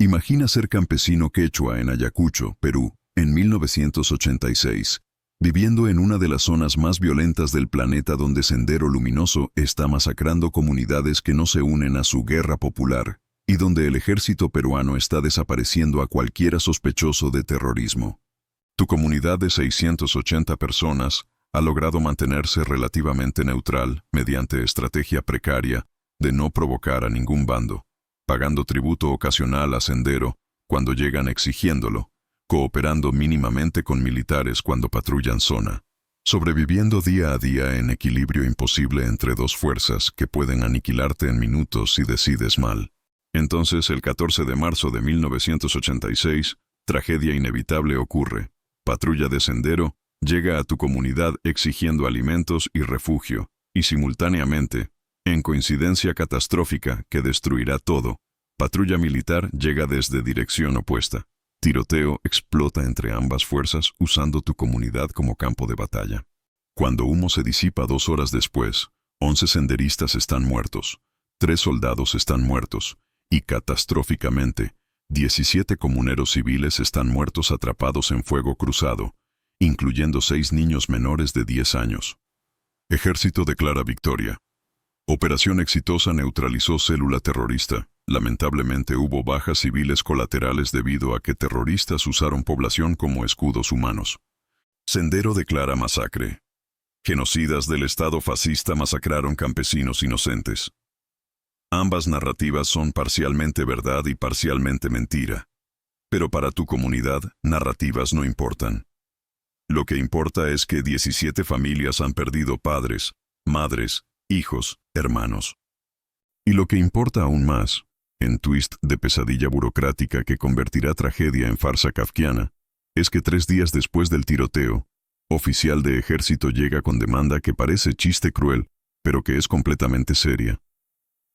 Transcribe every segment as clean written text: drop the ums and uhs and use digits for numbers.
Imagina ser campesino quechua en Ayacucho, Perú, en 1986, viviendo en una de las zonas más violentas del planeta donde Sendero Luminoso está masacrando comunidades que no se unen a su guerra popular, y donde el ejército peruano está desapareciendo a cualquiera sospechoso de terrorismo. Tu comunidad de 680 personas ha logrado mantenerse relativamente neutral mediante estrategia precaria de no provocar a ningún bando, pagando tributo ocasional a Sendero cuando llegan exigiéndolo, cooperando mínimamente con militares cuando patrullan zona, sobreviviendo día a día en equilibrio imposible entre dos fuerzas que pueden aniquilarte en minutos si decides mal. Entonces, el 14 de marzo de 1986, tragedia inevitable ocurre. Patrulla de Sendero llega a tu comunidad exigiendo alimentos y refugio, y simultáneamente, en coincidencia catastrófica que destruirá todo, patrulla militar llega desde dirección opuesta. Tiroteo explota entre ambas fuerzas usando tu comunidad como campo de batalla. Cuando humo se disipa 2 horas después, 11 senderistas están muertos, 3 soldados están muertos, y catastróficamente, 17 comuneros civiles están muertos atrapados en fuego cruzado, incluyendo 6 niños menores de 10 años. Ejército declara victoria. Operación exitosa neutralizó célula terrorista. Lamentablemente hubo bajas civiles colaterales debido a que terroristas usaron población como escudos humanos. Sendero declara masacre. Genocidas del Estado fascista masacraron campesinos inocentes. Ambas narrativas son parcialmente verdad y parcialmente mentira. Pero para tu comunidad, narrativas no importan. Lo que importa es que 17 familias han perdido padres, madres, hijos, hermanos. Y lo que importa aún más, en twist de pesadilla burocrática que convertirá tragedia en farsa kafkiana, es que 3 días después del tiroteo, oficial de ejército llega con demanda que parece chiste cruel, pero que es completamente seria.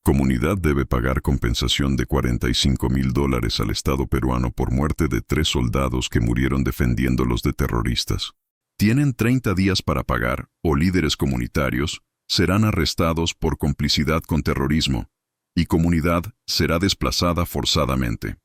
Comunidad debe pagar compensación de $45,000 al Estado peruano por muerte de 3 soldados que murieron defendiéndolos de terroristas. Tienen 30 días para pagar, o líderes comunitarios serán arrestados por complicidad con terrorismo, y comunidad será desplazada forzadamente.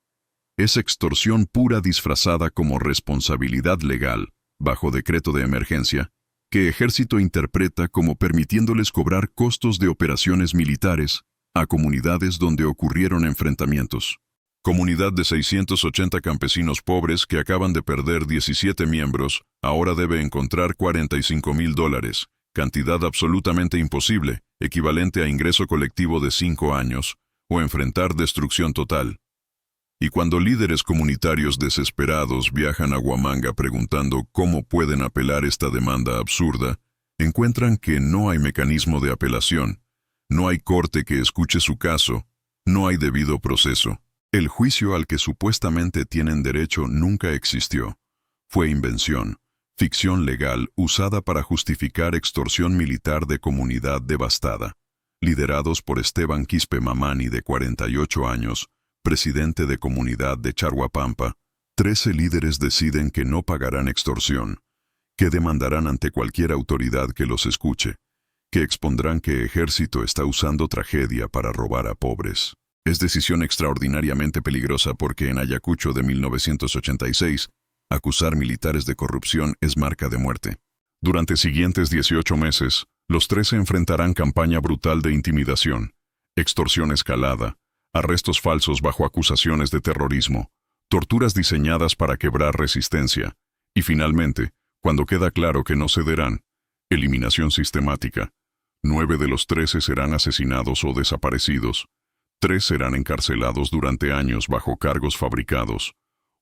Es extorsión pura disfrazada como responsabilidad legal, bajo decreto de emergencia, que Ejército interpreta como permitiéndoles cobrar costos de operaciones militares a comunidades donde ocurrieron enfrentamientos. Comunidad de 680 campesinos pobres que acaban de perder 17 miembros, ahora debe encontrar $45,000, cantidad absolutamente imposible, equivalente a ingreso colectivo de 5 años, o enfrentar destrucción total. Y cuando líderes comunitarios desesperados viajan a Huamanga preguntando cómo pueden apelar esta demanda absurda, encuentran que no hay mecanismo de apelación, no hay corte que escuche su caso, no hay debido proceso. El juicio al que supuestamente tienen derecho nunca existió. Fue invención, ficción legal usada para justificar extorsión militar de comunidad devastada. Liderados por Esteban Quispe Mamani, de 48 años, presidente de comunidad de Charhuapampa, 13 líderes deciden que no pagarán extorsión, que demandarán ante cualquier autoridad que los escuche, que expondrán que Ejército está usando tragedia para robar a pobres. Es decisión extraordinariamente peligrosa porque en Ayacucho de 1986, acusar militares de corrupción es marca de muerte. Durante siguientes 18 meses, los 13 enfrentarán campaña brutal de intimidación, extorsión escalada, arrestos falsos bajo acusaciones de terrorismo, torturas diseñadas para quebrar resistencia, y finalmente, cuando queda claro que no cederán, eliminación sistemática. 9 de los 13 serán asesinados o desaparecidos. 3 serán encarcelados durante años bajo cargos fabricados.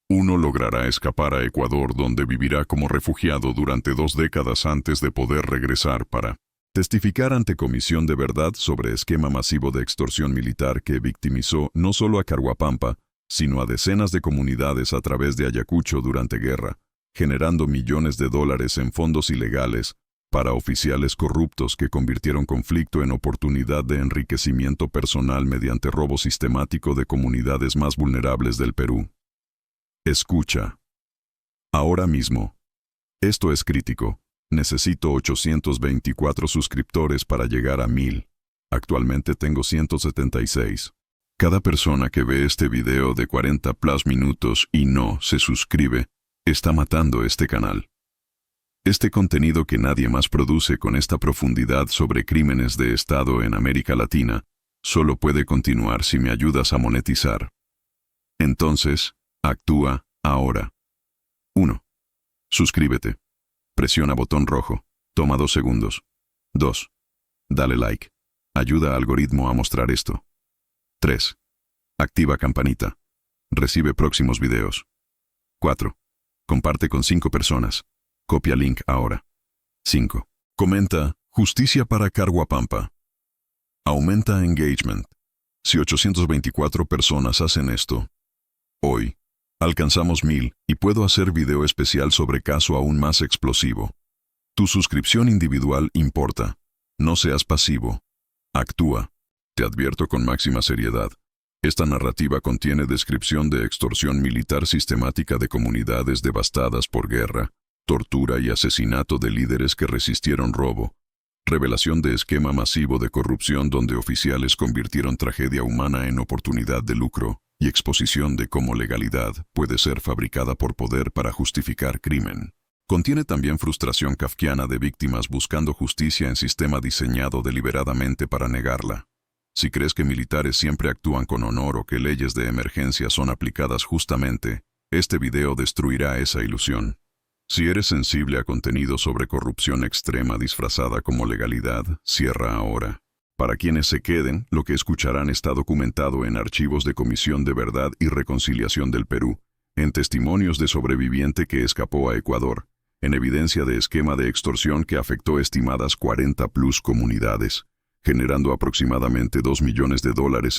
1 logrará escapar a Ecuador, donde vivirá como refugiado durante 2 décadas antes de poder regresar para testificar ante comisión de verdad sobre esquema masivo de extorsión militar que victimizó no solo a Charhuapampa, sino a decenas de comunidades a través de Ayacucho durante guerra, generando millones de dólares en fondos ilegales para oficiales corruptos que convirtieron conflicto en oportunidad de enriquecimiento personal mediante robo sistemático de comunidades más vulnerables del Perú. Escucha. Ahora mismo. Esto es crítico. Necesito 824 suscriptores para llegar a 1000. Actualmente tengo 176. Cada persona que ve este video de 40+ minutos y no se suscribe, está matando este canal. Este contenido que nadie más produce con esta profundidad sobre crímenes de Estado en América Latina, solo puede continuar si me ayudas a monetizar. Entonces, actúa ahora. 1. Suscríbete. Presiona botón rojo. Toma 2 segundos. 2. Dale like. Ayuda al algoritmo a mostrar esto. 3. Activa campanita. Recibe próximos videos. 4. Comparte con 5 personas. Copia link ahora. 5. Comenta, justicia para Carguapampa. Aumenta engagement. Si 824 personas hacen esto, hoy, alcanzamos 1000 y puedo hacer video especial sobre caso aún más explosivo. Tu suscripción individual importa. No seas pasivo. Actúa. Te advierto con máxima seriedad. Esta narrativa contiene descripción de extorsión militar sistemática de comunidades devastadas por guerra, tortura y asesinato de líderes que resistieron robo, revelación de esquema masivo de corrupción donde oficiales convirtieron tragedia humana en oportunidad de lucro, y exposición de cómo legalidad puede ser fabricada por poder para justificar crimen. Contiene también frustración kafkiana de víctimas buscando justicia en sistema diseñado deliberadamente para negarla. Si crees que militares siempre actúan con honor o que leyes de emergencia son aplicadas justamente, este video destruirá esa ilusión. Si eres sensible a contenido sobre corrupción extrema disfrazada como legalidad, cierra ahora. Para quienes se queden, lo que escucharán está documentado en archivos de Comisión de Verdad y Reconciliación del Perú, en testimonios de sobreviviente que escapó a Ecuador, en evidencia de esquema de extorsión que afectó estimadas 40+ comunidades, generando aproximadamente $2 millones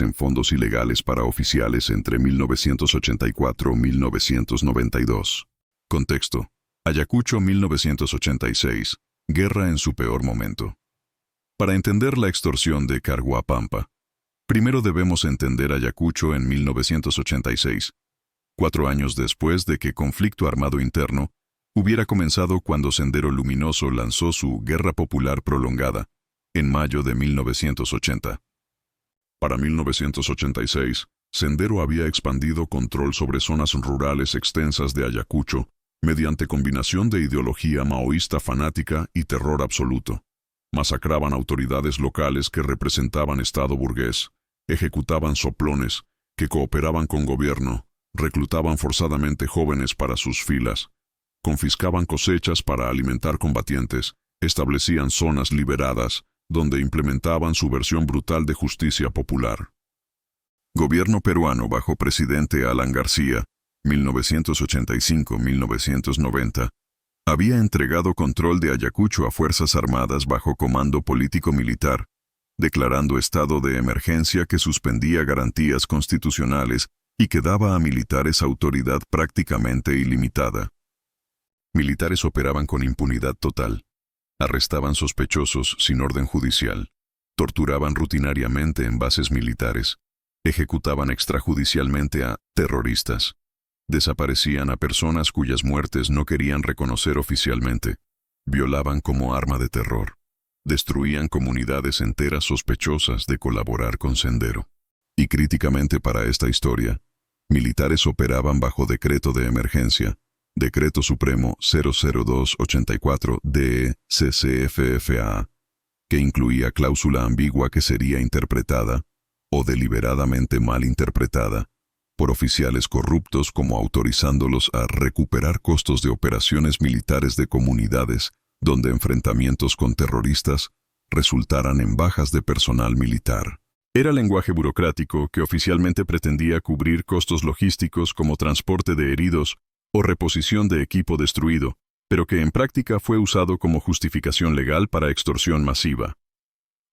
en fondos ilegales para oficiales entre 1984 y 1992. Contexto. Ayacucho 1986. Guerra en su peor momento. Para entender la extorsión de Carguapampa, primero debemos entender Ayacucho en 1986, 4 años después de que conflicto armado interno hubiera comenzado cuando Sendero Luminoso lanzó su Guerra Popular Prolongada, en mayo de 1980. Para 1986, Sendero había expandido control sobre zonas rurales extensas de Ayacucho mediante combinación de ideología maoísta fanática y terror absoluto. Masacraban autoridades locales que representaban Estado burgués, ejecutaban soplones que cooperaban con gobierno, reclutaban forzadamente jóvenes para sus filas, confiscaban cosechas para alimentar combatientes, establecían zonas liberadas, donde implementaban su versión brutal de justicia popular. Gobierno peruano bajo presidente Alan García, 1985-1990, había entregado control de Ayacucho a Fuerzas Armadas bajo comando político-militar, declarando estado de emergencia que suspendía garantías constitucionales y que daba a militares autoridad prácticamente ilimitada. Militares operaban con impunidad total. Arrestaban sospechosos sin orden judicial, torturaban rutinariamente en bases militares, ejecutaban extrajudicialmente a terroristas, desaparecían a personas cuyas muertes no querían reconocer oficialmente, violaban como arma de terror, destruían comunidades enteras sospechosas de colaborar con Sendero. Y críticamente para esta historia, militares operaban bajo decreto de emergencia, Decreto Supremo 00284-DE-CCFFA, que incluía cláusula ambigua que sería interpretada, o deliberadamente mal interpretada, por oficiales corruptos como autorizándolos a recuperar costos de operaciones militares de comunidades donde enfrentamientos con terroristas resultaran en bajas de personal militar. Era lenguaje burocrático que oficialmente pretendía cubrir costos logísticos como transporte de heridos o reposición de equipo destruido, pero que en práctica fue usado como justificación legal para extorsión masiva.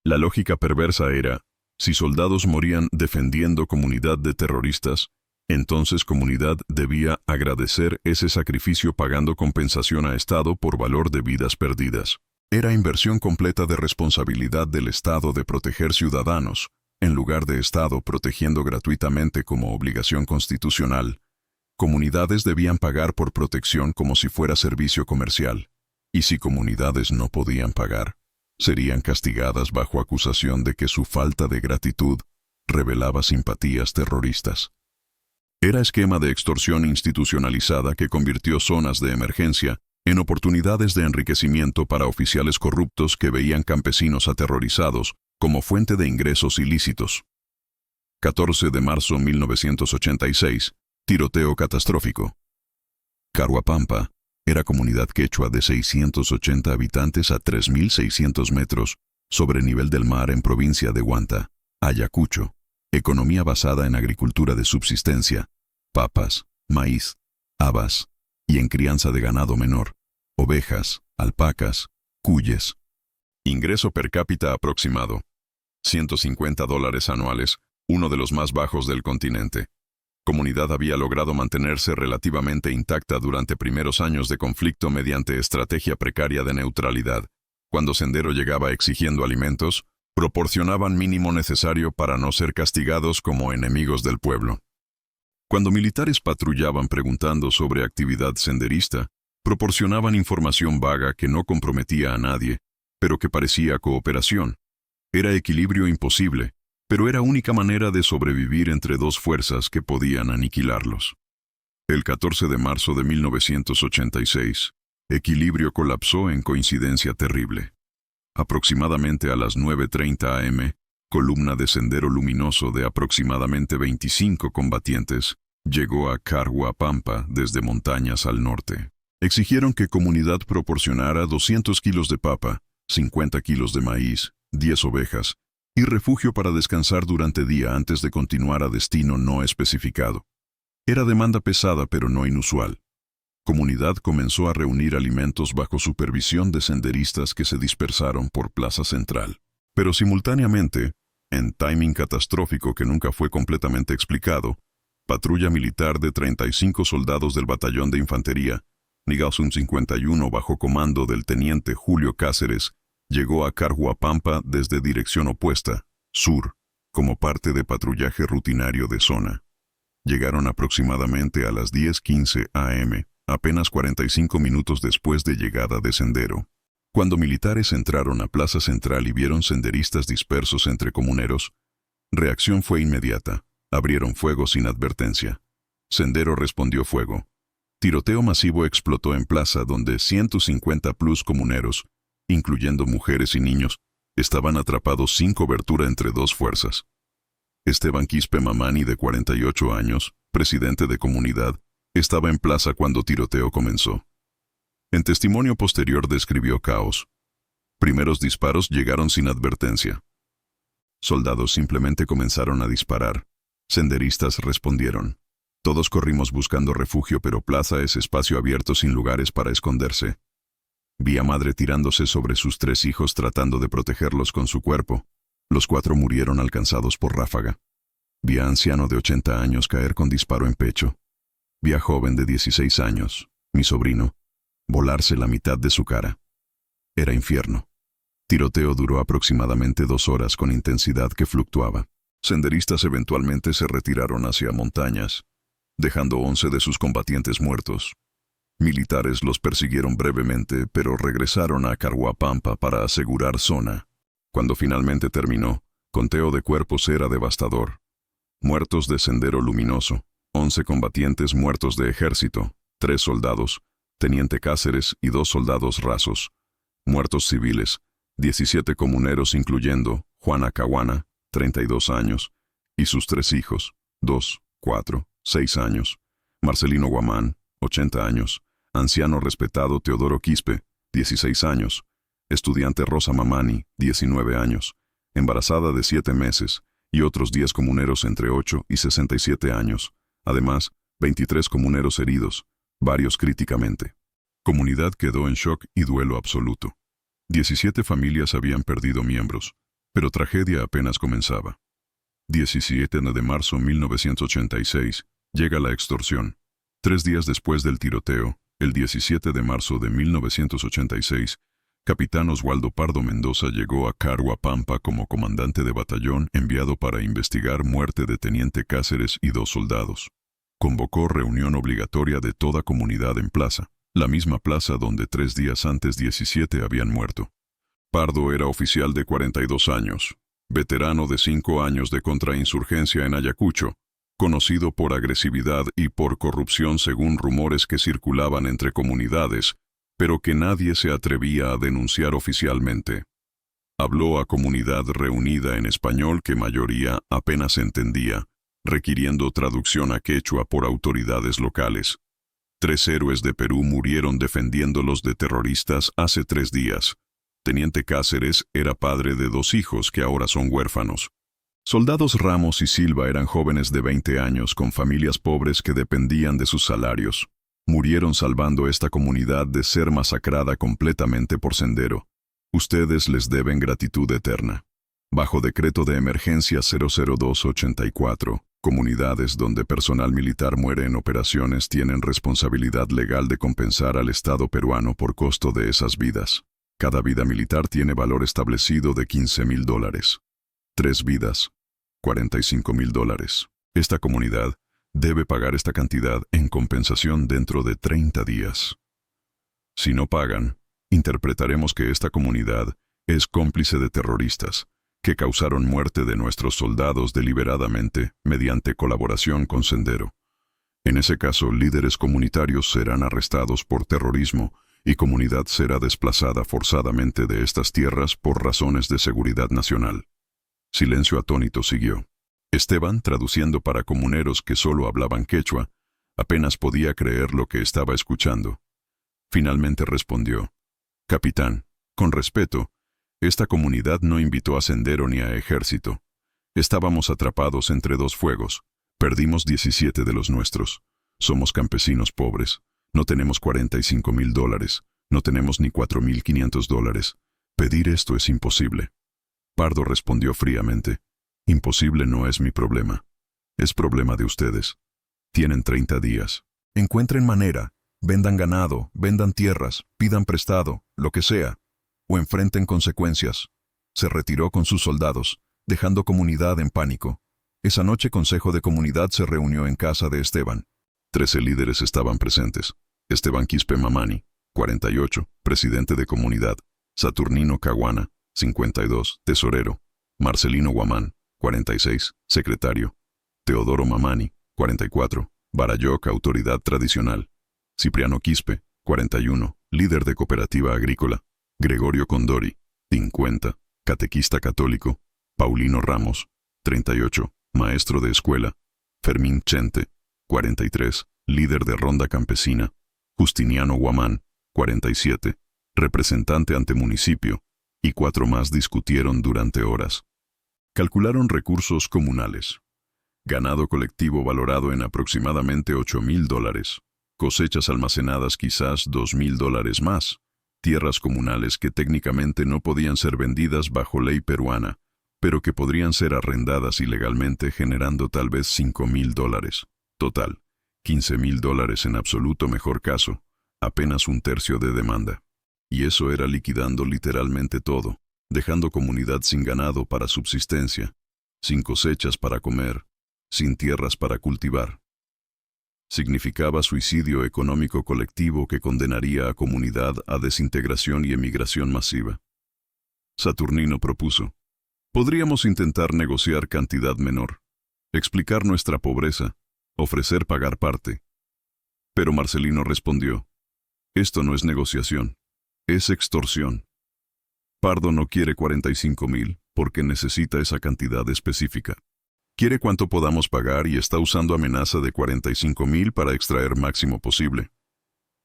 La lógica perversa era, si soldados morían defendiendo comunidad de terroristas, entonces comunidad debía agradecer ese sacrificio pagando compensación a Estado por valor de vidas perdidas. Era inversión completa de responsabilidad del Estado de proteger ciudadanos, en lugar de Estado protegiendo gratuitamente como obligación constitucional. Comunidades debían pagar por protección como si fuera servicio comercial, y si comunidades no podían pagar, serían castigadas bajo acusación de que su falta de gratitud revelaba simpatías terroristas. Era esquema de extorsión institucionalizada que convirtió zonas de emergencia en oportunidades de enriquecimiento para oficiales corruptos que veían campesinos aterrorizados como fuente de ingresos ilícitos. 14 de marzo 1986, tiroteo catastrófico. Caruapampa era comunidad quechua de 680 habitantes a 3.600 metros sobre nivel del mar en provincia de Huanta, Ayacucho. Economía basada en agricultura de subsistencia, papas, maíz, habas, y en crianza de ganado menor, ovejas, alpacas, cuyes. Ingreso per cápita aproximado: $150 anuales, uno de los más bajos del continente. Comunidad había logrado mantenerse relativamente intacta durante primeros años de conflicto mediante estrategia precaria de neutralidad. Cuando Sendero llegaba exigiendo alimentos, proporcionaban mínimo necesario para no ser castigados como enemigos del pueblo. Cuando militares patrullaban preguntando sobre actividad senderista, proporcionaban información vaga que no comprometía a nadie, pero que parecía cooperación. Era equilibrio imposible, pero era única manera de sobrevivir entre dos fuerzas que podían aniquilarlos. El 14 de marzo de 1986, equilibrio colapsó en coincidencia terrible. Aproximadamente a las 9:30 am, columna de sendero luminoso de aproximadamente 25 combatientes llegó a Caruapampa desde montañas al norte. Exigieron que comunidad proporcionara 200 kilos de papa, 50 kilos de maíz, 10 ovejas, y refugio para descansar durante día antes de continuar a destino no especificado. Era demanda pesada pero no inusual. Comunidad comenzó a reunir alimentos bajo supervisión de senderistas que se dispersaron por Plaza Central. Pero simultáneamente, en timing catastrófico que nunca fue completamente explicado, patrulla militar de 35 soldados del batallón de infantería, Nigalsun 51 bajo comando del teniente Julio Cáceres, llegó a Caruapampa desde dirección opuesta, sur, como parte de patrullaje rutinario de zona. Llegaron aproximadamente a las 10:15 am, apenas 45 minutos después de llegada de Sendero. Cuando militares entraron a Plaza Central y vieron senderistas dispersos entre comuneros, reacción fue inmediata. Abrieron fuego sin advertencia. Sendero respondió fuego. Tiroteo masivo explotó en plaza donde 150 plus comuneros, incluyendo mujeres y niños, estaban atrapados sin cobertura entre dos fuerzas. Esteban Quispe Mamani, de 48 años, presidente de comunidad, estaba en plaza cuando tiroteo comenzó. En testimonio posterior describió caos. Primeros disparos llegaron sin advertencia. Soldados simplemente comenzaron a disparar. Senderistas respondieron. Todos corrimos buscando refugio, pero plaza es espacio abierto sin lugares para esconderse. Vi a madre tirándose sobre sus 3 hijos tratando de protegerlos con su cuerpo. Los 4 murieron alcanzados por ráfaga. Vi a anciano de 80 años caer con disparo en pecho. Vi a joven de 16 años, mi sobrino, volarse la mitad de su cara. Era infierno. Tiroteo duró aproximadamente 2 horas con intensidad que fluctuaba. Senderistas eventualmente se retiraron hacia montañas, dejando 11 de sus combatientes muertos. Militares los persiguieron brevemente, pero regresaron a Caruapampa para asegurar zona. Cuando finalmente terminó, conteo de cuerpos era devastador. Muertos de sendero luminoso, 11 combatientes muertos de ejército, 3 soldados, teniente Cáceres y 2 soldados rasos. Muertos civiles, 17 comuneros incluyendo Juana Caguana, 32 años, y sus 3 hijos, 2, 4, 6 años. Marcelino Guamán, 80 años. Anciano respetado Teodoro Quispe, 16 años. Estudiante Rosa Mamani, 19 años. Embarazada de 7 meses, y otros 10 comuneros entre 8 y 67 años. Además, 23 comuneros heridos, varios críticamente. Comunidad quedó en shock y duelo absoluto. 17 familias habían perdido miembros, pero tragedia apenas comenzaba. 17 de marzo de 1986, llega la extorsión. 3 días después del tiroteo, el 17 de marzo de 1986, capitán Oswaldo Pardo Mendoza llegó a Caruapampa como comandante de batallón enviado para investigar muerte de teniente Cáceres y 2 soldados. Convocó reunión obligatoria de toda comunidad en plaza, la misma plaza donde 3 días antes 17 habían muerto. Pardo era oficial de 42 años. veterano de 5 años de contrainsurgencia en Ayacucho, conocido por agresividad y por corrupción según rumores que circulaban entre comunidades, pero que nadie se atrevía a denunciar oficialmente. Habló a comunidad reunida en español que mayoría apenas entendía, requiriendo traducción a quechua por autoridades locales. 3 héroes de Perú murieron defendiéndolos de terroristas hace 3 días. Teniente Cáceres era padre de 2 hijos que ahora son huérfanos. Soldados Ramos y Silva eran jóvenes de 20 años con familias pobres que dependían de sus salarios. Murieron salvando esta comunidad de ser masacrada completamente por Sendero. Ustedes les deben gratitud eterna. Bajo decreto de emergencia 00284, comunidades donde personal militar muere en operaciones tienen responsabilidad legal de compensar al Estado peruano por costo de esas vidas. Cada vida militar tiene valor establecido de $15,000. 3 vidas, $45,000. Esta comunidad debe pagar esta cantidad en compensación dentro de 30 días. Si no pagan, interpretaremos que esta comunidad es cómplice de terroristas, que causaron muerte de nuestros soldados deliberadamente mediante colaboración con Sendero. En ese caso, líderes comunitarios serán arrestados por terrorismo y comunidad será desplazada forzadamente de estas tierras por razones de seguridad nacional. Silencio atónito siguió. Esteban, traduciendo para comuneros que solo hablaban quechua, apenas podía creer lo que estaba escuchando. Finalmente respondió: «Capitán, con respeto, esta comunidad no invitó a Sendero ni a ejército. Estábamos atrapados entre 2 fuegos. Perdimos 17 de los nuestros. Somos campesinos pobres. No tenemos $45,000. No tenemos ni $4,500. Pedir esto es imposible». Pardo respondió fríamente: «Imposible no es mi problema. Es problema de ustedes. Tienen 30 días. Encuentren manera. Vendan ganado, vendan tierras, pidan prestado, lo que sea, o enfrenten consecuencias». Se retiró con sus soldados, dejando comunidad en pánico. Esa noche Consejo de Comunidad se reunió en casa de Esteban. 13 líderes estaban presentes. Esteban Quispe Mamani, 48, presidente de comunidad. Saturnino Caguana, 52, tesorero. Marcelino Guamán, 46, secretario. Teodoro Mamani, 44, Barayoc, autoridad tradicional. Cipriano Quispe, 41, líder de cooperativa agrícola. Gregorio Condori, 50, catequista católico. Paulino Ramos, 38, maestro de escuela. Fermín Chente, 43, líder de ronda campesina. Justiniano Guamán, 47, representante ante municipio, y 4 más discutieron durante horas. Calcularon recursos comunales. Ganado colectivo valorado en aproximadamente $8,000. Cosechas almacenadas quizás $2,000 más. Tierras comunales que técnicamente no podían ser vendidas bajo ley peruana, pero que podrían ser arrendadas ilegalmente generando tal vez $5,000. Total, $15,000 en absoluto mejor caso, apenas 1/3 de demanda. Y eso era liquidando literalmente todo, dejando comunidad sin ganado para subsistencia, sin cosechas para comer, sin tierras para cultivar. Significaba suicidio económico colectivo que condenaría a comunidad a desintegración y emigración masiva. Saturnino propuso: podríamos intentar negociar cantidad menor, explicar nuestra pobreza, ofrecer pagar parte. Pero Marcelino respondió: esto no es negociación, es extorsión. Pardo no quiere 45,000 porque necesita esa cantidad específica. Quiere cuanto podamos pagar y está usando amenaza de 45,000 para extraer máximo posible.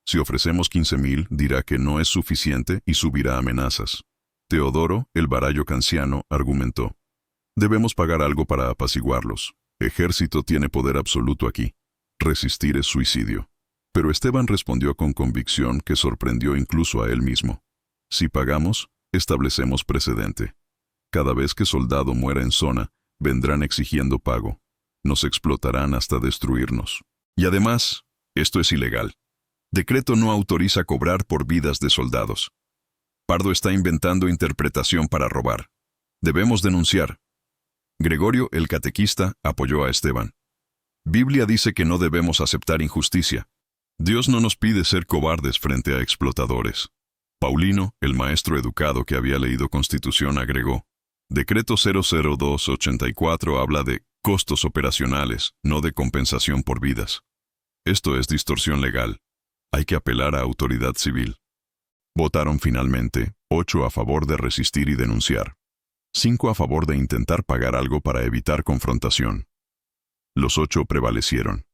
Si ofrecemos 15,000, dirá que no es suficiente y subirá amenazas. Teodoro, el barayo canciano, argumentó: debemos pagar algo para apaciguarlos. Ejército tiene poder absoluto aquí. Resistir es suicidio. Pero Esteban respondió con convicción que sorprendió incluso a él mismo: si pagamos, establecemos precedente. Cada vez que soldado muera en zona, vendrán exigiendo pago. Nos explotarán hasta destruirnos. Y además, esto es ilegal. Decreto no autoriza cobrar por vidas de soldados. Pardo está inventando interpretación para robar. Debemos denunciar. Gregorio, el catequista, apoyó a Esteban. Biblia dice que no debemos aceptar injusticia. Dios no nos pide ser cobardes frente a explotadores. Paulino, el maestro educado que había leído Constitución, agregó: Decreto 00284 habla de costos operacionales, no de compensación por vidas. Esto es distorsión legal. Hay que apelar a autoridad civil. Votaron finalmente 8 a favor de resistir y denunciar, 5 a favor de intentar pagar algo para evitar confrontación. Los 8 prevalecieron.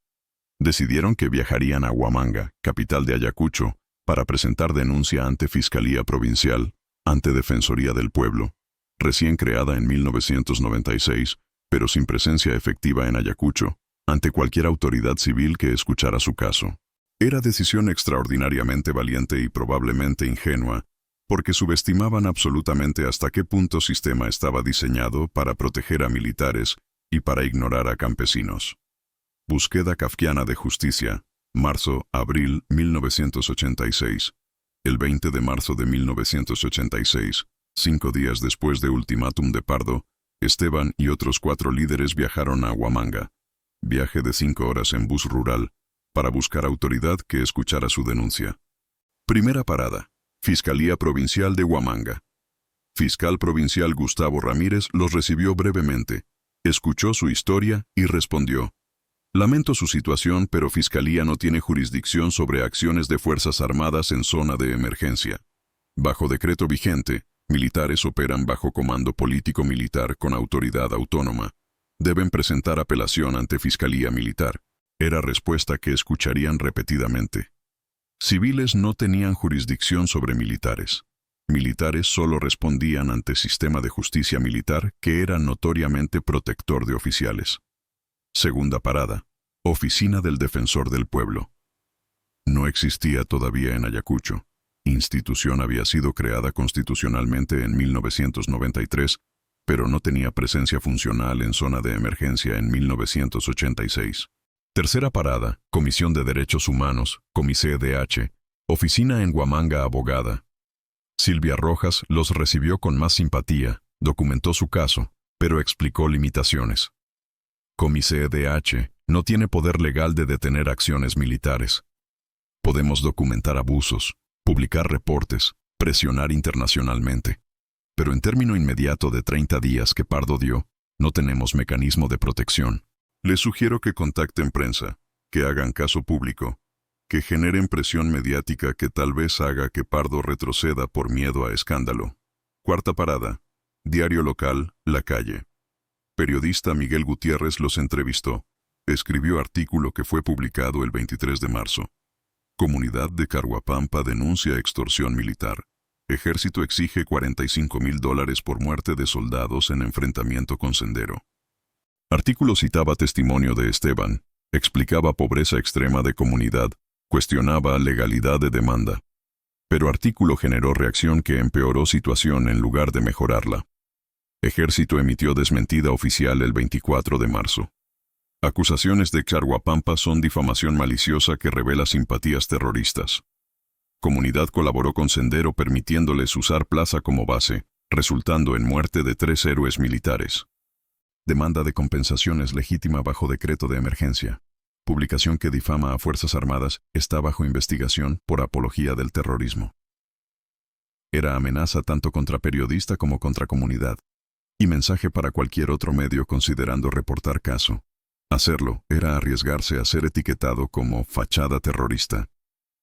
Decidieron que viajarían a Huamanga, capital de Ayacucho, para presentar denuncia ante Fiscalía Provincial, ante Defensoría del Pueblo, recién creada en 1996, pero sin presencia efectiva en Ayacucho, ante cualquier autoridad civil que escuchara su caso. Era decisión extraordinariamente valiente y probablemente ingenua, porque subestimaban absolutamente hasta qué punto el sistema estaba diseñado para proteger a militares y para ignorar a campesinos. Búsqueda kafkiana de justicia, marzo-abril 1986. El 20 de marzo de 1986, 5 días después de ultimátum de Pardo, Esteban y otros 4 líderes viajaron a Huamanga. Viaje de 5 horas en bus rural, para buscar autoridad que escuchara su denuncia. Primera parada: Fiscalía Provincial de Huamanga. Fiscal Provincial Gustavo Ramírez los recibió brevemente, escuchó su historia y respondió: lamento su situación, pero Fiscalía no tiene jurisdicción sobre acciones de Fuerzas Armadas en zona de emergencia. Bajo decreto vigente, militares operan bajo comando político militar con autoridad autónoma. Deben presentar apelación ante Fiscalía Militar. Era respuesta que escucharían repetidamente. Civiles no tenían jurisdicción sobre militares. Militares solo respondían ante sistema de justicia militar que era notoriamente protector de oficiales. Segunda parada: Oficina del Defensor del Pueblo. No existía todavía en Ayacucho. Institución había sido creada constitucionalmente en 1993, pero no tenía presencia funcional en zona de emergencia en 1986. Tercera parada: Comisión de Derechos Humanos, Comicdh, oficina en Huamanga. Abogada Silvia Rojas los recibió con más simpatía, documentó su caso, pero explicó limitaciones. Comicdh no tiene poder legal de detener acciones militares. Podemos documentar abusos, publicar reportes, presionar internacionalmente. Pero en término inmediato de 30 días que Pardo dio, no tenemos mecanismo de protección. Les sugiero que contacten prensa, que hagan caso público, que generen presión mediática que tal vez haga que Pardo retroceda por miedo a escándalo. Cuarta parada: Diario local, La Calle. Periodista Miguel Gutiérrez los entrevistó. Escribió artículo que fue publicado el 23 de marzo. Comunidad de Carhuapampa denuncia extorsión militar. Ejército exige $45,000 por muerte de soldados en enfrentamiento con Sendero. Artículo citaba testimonio de Esteban, explicaba pobreza extrema de comunidad, cuestionaba legalidad de demanda. Pero artículo generó reacción que empeoró situación en lugar de mejorarla. Ejército emitió desmentida oficial el 24 de marzo. Acusaciones de Carhuapampa son difamación maliciosa que revela simpatías terroristas. Comunidad colaboró con Sendero permitiéndoles usar plaza como base, resultando en muerte de 3 héroes militares. Demanda de compensaciones legítima bajo decreto de emergencia. Publicación que difama a Fuerzas Armadas está bajo investigación por apología del terrorismo. Era amenaza tanto contra periodista como contra comunidad. Y mensaje para cualquier otro medio considerando reportar caso. Hacerlo era arriesgarse a ser etiquetado como fachada terrorista.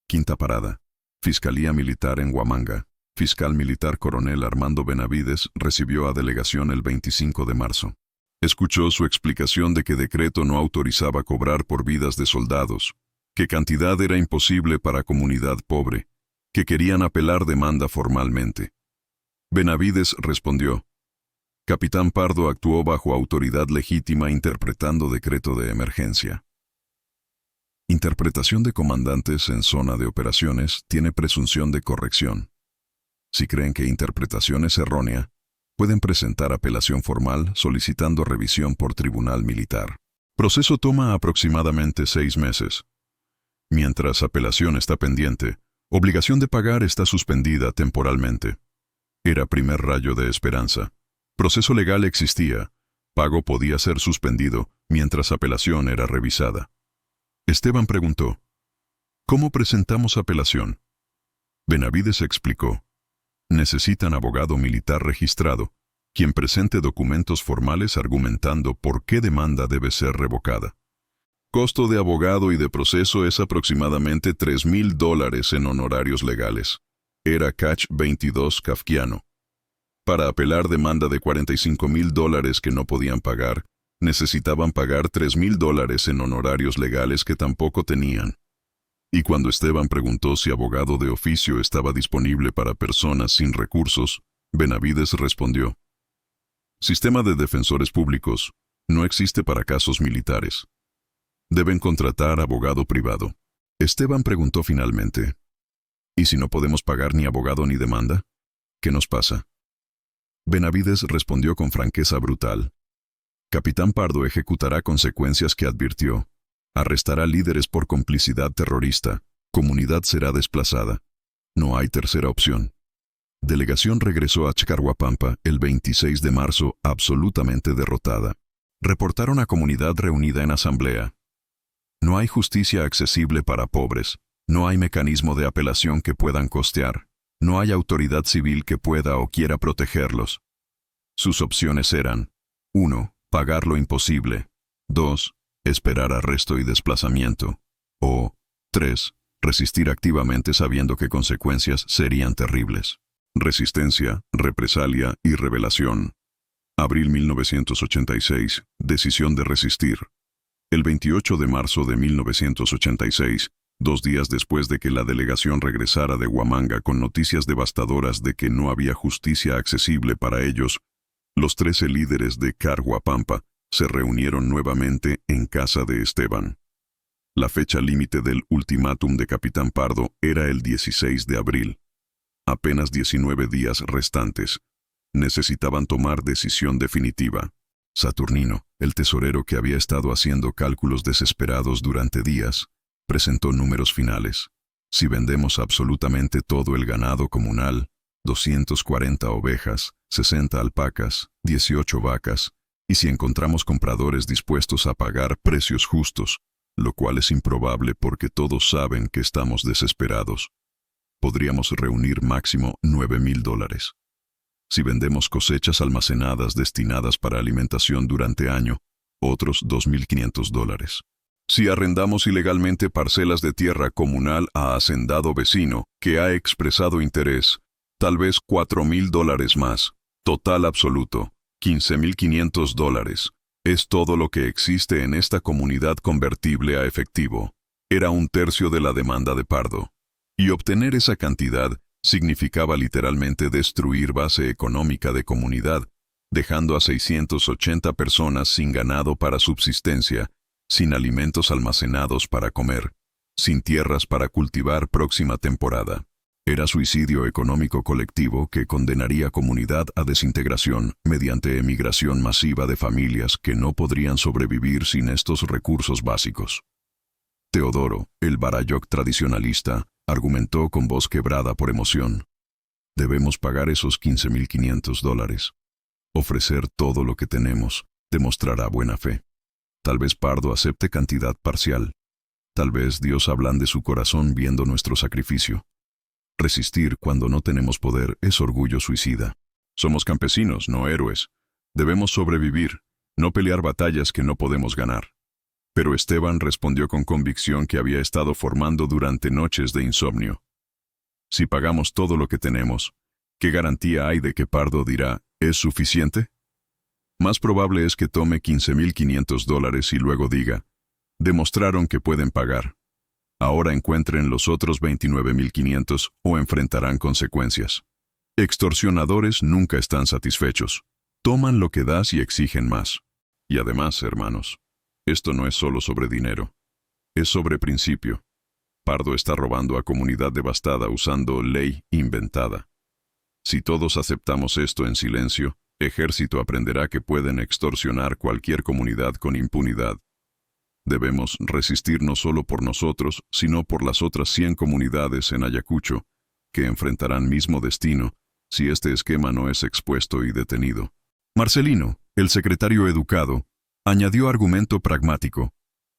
Quinta parada: Fiscalía Militar en Huamanga. Fiscal Militar Coronel Armando Benavides recibió a delegación el 25 de marzo. Escuchó su explicación de que decreto no autorizaba cobrar por vidas de soldados, que cantidad era imposible para comunidad pobre, que querían apelar demanda formalmente. Benavides respondió: Capitán Pardo actuó bajo autoridad legítima interpretando decreto de emergencia. Interpretación de comandantes en zona de operaciones tiene presunción de corrección. Si creen que interpretación es errónea, pueden presentar apelación formal solicitando revisión por tribunal militar. Proceso toma aproximadamente 6 meses. Mientras apelación está pendiente, obligación de pagar está suspendida temporalmente. Era primer rayo de esperanza. Proceso legal existía, pago podía ser suspendido mientras apelación era revisada. Esteban preguntó: ¿cómo presentamos apelación? Benavides explicó: necesitan abogado militar registrado, quien presente documentos formales argumentando por qué demanda debe ser revocada. Costo de abogado y de proceso es aproximadamente $3,000 en honorarios legales. Era Catch 22 kafkiano. Para apelar demanda de $45,000 que no podían pagar, necesitaban pagar $3,000 en honorarios legales que tampoco tenían. Y cuando Esteban preguntó si abogado de oficio estaba disponible para personas sin recursos, Benavides respondió: Sistema de defensores públicos no existe para casos militares. Deben contratar abogado privado. Esteban preguntó finalmente: ¿y si no podemos pagar ni abogado ni demanda? ¿Qué nos pasa? Benavides respondió con franqueza brutal: Capitán Pardo ejecutará consecuencias que advirtió. Arrestará líderes por complicidad terrorista. Comunidad será desplazada. No hay tercera opción. Delegación regresó a Chicarhuapampa el 26 de marzo absolutamente derrotada. Reportaron a comunidad reunida en asamblea: no hay justicia accesible para pobres. No hay mecanismo de apelación que puedan costear. No hay autoridad civil que pueda o quiera protegerlos. Sus opciones eran: 1. Pagar lo imposible. 2. Esperar arresto y desplazamiento. O 3. Resistir activamente sabiendo que consecuencias serían terribles. Resistencia, represalia y revelación. Abril 1986. Decisión de resistir. El 28 de marzo de 1986, 2 días después de que la delegación regresara de Huamanga con noticias devastadoras de que no había justicia accesible para ellos, los 13 líderes de Carhuapampa se reunieron nuevamente en casa de Esteban. La fecha límite del ultimátum de Capitán Pardo era el 16 de abril. Apenas 19 días restantes. Necesitaban tomar decisión definitiva. Saturnino, el tesorero que había estado haciendo cálculos desesperados durante días, presentó números finales. Si vendemos absolutamente todo el ganado comunal, 240 ovejas, 60 alpacas, 18 vacas, y si encontramos compradores dispuestos a pagar precios justos, lo cual es improbable porque todos saben que estamos desesperados, podríamos reunir máximo $9,000. Si vendemos cosechas almacenadas destinadas para alimentación durante año, otros $2,500. Si arrendamos ilegalmente parcelas de tierra comunal a hacendado vecino que ha expresado interés, tal vez $4,000 más. Total absoluto, $15,500. Es todo lo que existe en esta comunidad convertible a efectivo. Era 1/3 de la demanda de Pardo. Y obtener esa cantidad significaba literalmente destruir base económica de comunidad, dejando a 680 personas sin ganado para subsistencia, sin alimentos almacenados para comer, sin tierras para cultivar próxima temporada. Era suicidio económico colectivo que condenaría comunidad a desintegración mediante emigración masiva de familias que no podrían sobrevivir sin estos recursos básicos. Teodoro, el Barayoc tradicionalista, argumentó con voz quebrada por emoción: debemos pagar esos $15,500. Ofrecer todo lo que tenemos demostrará buena fe. Tal vez Pardo acepte cantidad parcial. Tal vez Dios ablande su corazón viendo nuestro sacrificio. Resistir cuando no tenemos poder es orgullo suicida. Somos campesinos, no héroes. Debemos sobrevivir, no pelear batallas que no podemos ganar. Pero Esteban respondió con convicción que había estado formando durante noches de insomnio. Si pagamos todo lo que tenemos, ¿qué garantía hay de que Pardo dirá, ¿es suficiente? Más probable es que tome $15,500 y luego diga, demostraron que pueden pagar. Ahora encuentren los otros $29,500 o enfrentarán consecuencias. Extorsionadores nunca están satisfechos. Toman lo que das y exigen más. Y además, hermanos, esto no es solo sobre dinero. Es sobre principio. Pardo está robando a comunidad devastada usando ley inventada. Si todos aceptamos esto en silencio, Ejército aprenderá que pueden extorsionar cualquier comunidad con impunidad. Debemos resistir no solo por nosotros, sino por las otras 100 comunidades en Ayacucho, que enfrentarán mismo destino si este esquema no es expuesto y detenido. Marcelino, el secretario educado, añadió argumento pragmático.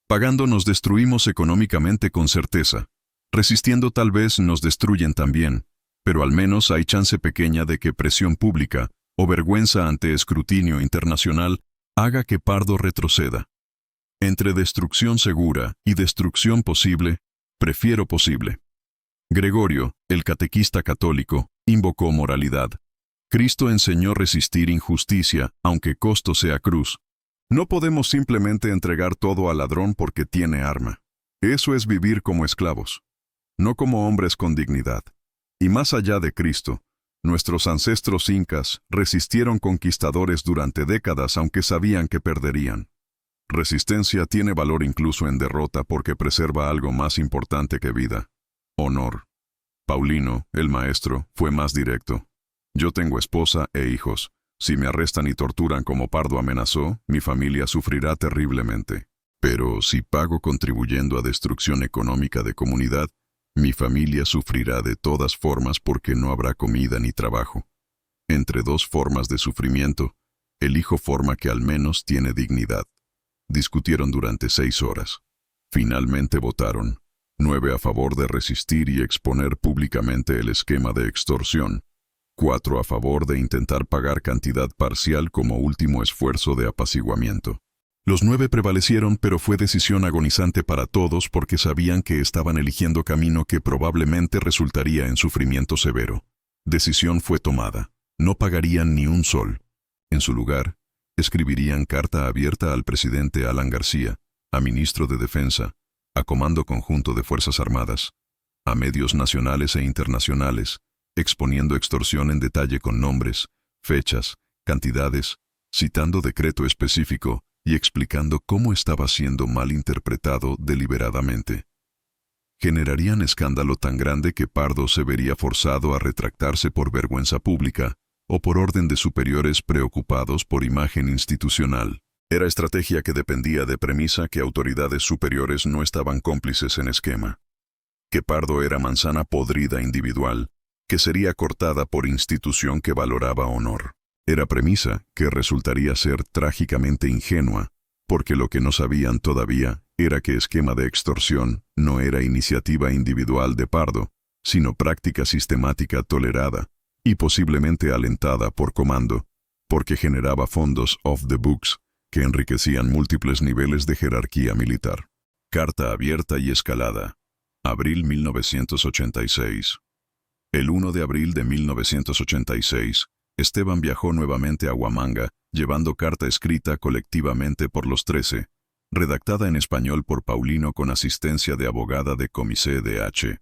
Pagando nos destruimos económicamente con certeza. Resistiendo tal vez nos destruyen también, pero al menos hay chance pequeña de que presión pública, o vergüenza ante escrutinio internacional haga que Pardo retroceda. Entre destrucción segura y destrucción posible, prefiero posible. Gregorio, el catequista católico, invocó moralidad. Cristo enseñó resistir injusticia, aunque costo sea cruz. No podemos simplemente entregar todo al ladrón porque tiene arma. Eso es vivir como esclavos, no como hombres con dignidad. Y más allá de Cristo, nuestros ancestros incas resistieron conquistadores durante décadas aunque sabían que perderían. Resistencia tiene valor incluso en derrota porque preserva algo más importante que vida: honor. Paulino, el maestro, fue más directo. Yo tengo esposa e hijos. Si me arrestan y torturan como Pardo amenazó, mi familia sufrirá terriblemente. Pero si pago contribuyendo a destrucción económica de comunidad, mi familia sufrirá de todas formas porque no habrá comida ni trabajo. Entre dos formas de sufrimiento, elijo forma que al menos tiene dignidad. Discutieron durante 6 horas. Finalmente votaron. 9 a favor de resistir y exponer públicamente el esquema de extorsión. 4 a favor de intentar pagar cantidad parcial como último esfuerzo de apaciguamiento. Los 9 prevalecieron, pero fue decisión agonizante para todos porque sabían que estaban eligiendo camino que probablemente resultaría en sufrimiento severo. Decisión fue tomada. No pagarían ni un sol. En su lugar, escribirían carta abierta al presidente Alan García, a ministro de Defensa, a Comando Conjunto de Fuerzas Armadas, a medios nacionales e internacionales, exponiendo extorsión en detalle con nombres, fechas, cantidades, citando decreto específico y explicando cómo estaba siendo mal interpretado deliberadamente. Generarían escándalo tan grande que Pardo se vería forzado a retractarse por vergüenza pública o por orden de superiores preocupados por imagen institucional. Era estrategia que dependía de premisa que autoridades superiores no estaban cómplices en esquema. Que Pardo era manzana podrida individual, que sería cortada por institución que valoraba honor. Era premisa que resultaría ser trágicamente ingenua, porque lo que no sabían todavía era que esquema de extorsión no era iniciativa individual de Pardo, sino práctica sistemática tolerada y posiblemente alentada por Comando, porque generaba fondos off the books que enriquecían múltiples niveles de jerarquía militar. Carta abierta y escalada. Abril 1986. El 1 de abril de 1986, Esteban viajó nuevamente a Huamanga, llevando carta escrita colectivamente por los 13, redactada en español por Paulino con asistencia de abogada de Comité DH.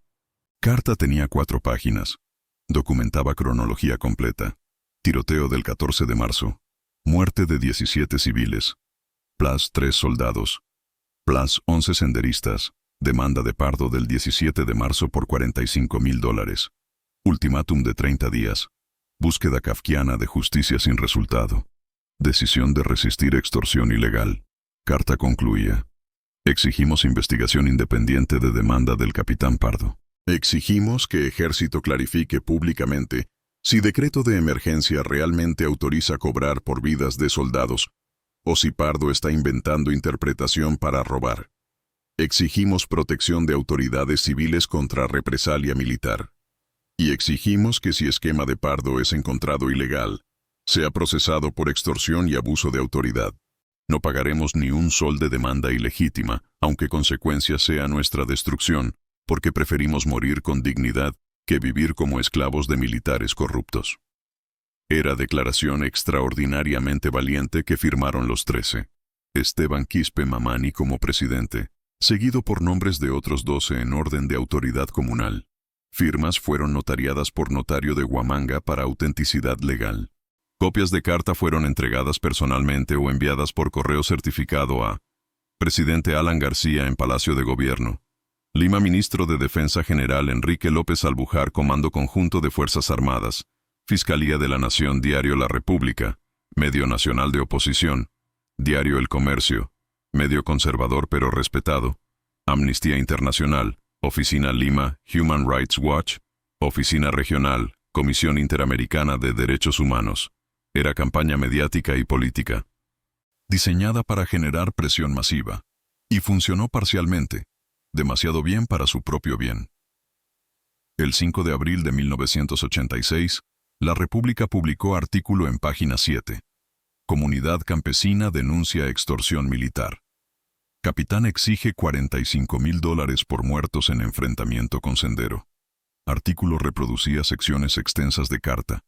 Carta tenía 4 páginas. Documentaba cronología completa. Tiroteo del 14 de marzo. Muerte de 17 civiles. Plus 3 soldados. Plus 11 senderistas. Demanda de Pardo del 17 de marzo por $45,000. Ultimátum de 30 días. Búsqueda kafkiana de justicia sin resultado. Decisión de resistir extorsión ilegal. Carta concluía. Exigimos investigación independiente de demanda del capitán Pardo. Exigimos que Ejército clarifique públicamente si decreto de emergencia realmente autoriza cobrar por vidas de soldados, o si Pardo está inventando interpretación para robar. Exigimos protección de autoridades civiles contra represalia militar. Y exigimos que si esquema de Pardo es encontrado ilegal, sea procesado por extorsión y abuso de autoridad. No pagaremos ni un sol de demanda ilegítima, aunque consecuencia sea nuestra destrucción, porque preferimos morir con dignidad que vivir como esclavos de militares corruptos. Era declaración extraordinariamente valiente que firmaron los 13. Esteban Quispe Mamani como presidente, seguido por nombres de otros 12 en orden de autoridad comunal. Firmas fueron notariadas por notario de Huamanga para autenticidad legal. Copias de carta fueron entregadas personalmente o enviadas por correo certificado a Presidente Alan García en Palacio de Gobierno. Lima, Ministro de Defensa General Enrique López Albujar, Comando Conjunto de Fuerzas Armadas, Fiscalía de la Nación, Diario La República, Medio Nacional de Oposición, Diario El Comercio, Medio conservador pero respetado, Amnistía Internacional, Oficina Lima, Human Rights Watch, Oficina Regional, Comisión Interamericana de Derechos Humanos. Era campaña mediática y política, diseñada para generar presión masiva, y funcionó parcialmente. Demasiado bien para su propio bien. El 5 de abril de 1986, La República publicó artículo en página 7. Comunidad campesina denuncia extorsión militar. Capitán exige $45,000 por muertos en enfrentamiento con Sendero. Artículo reproducía secciones extensas de carta.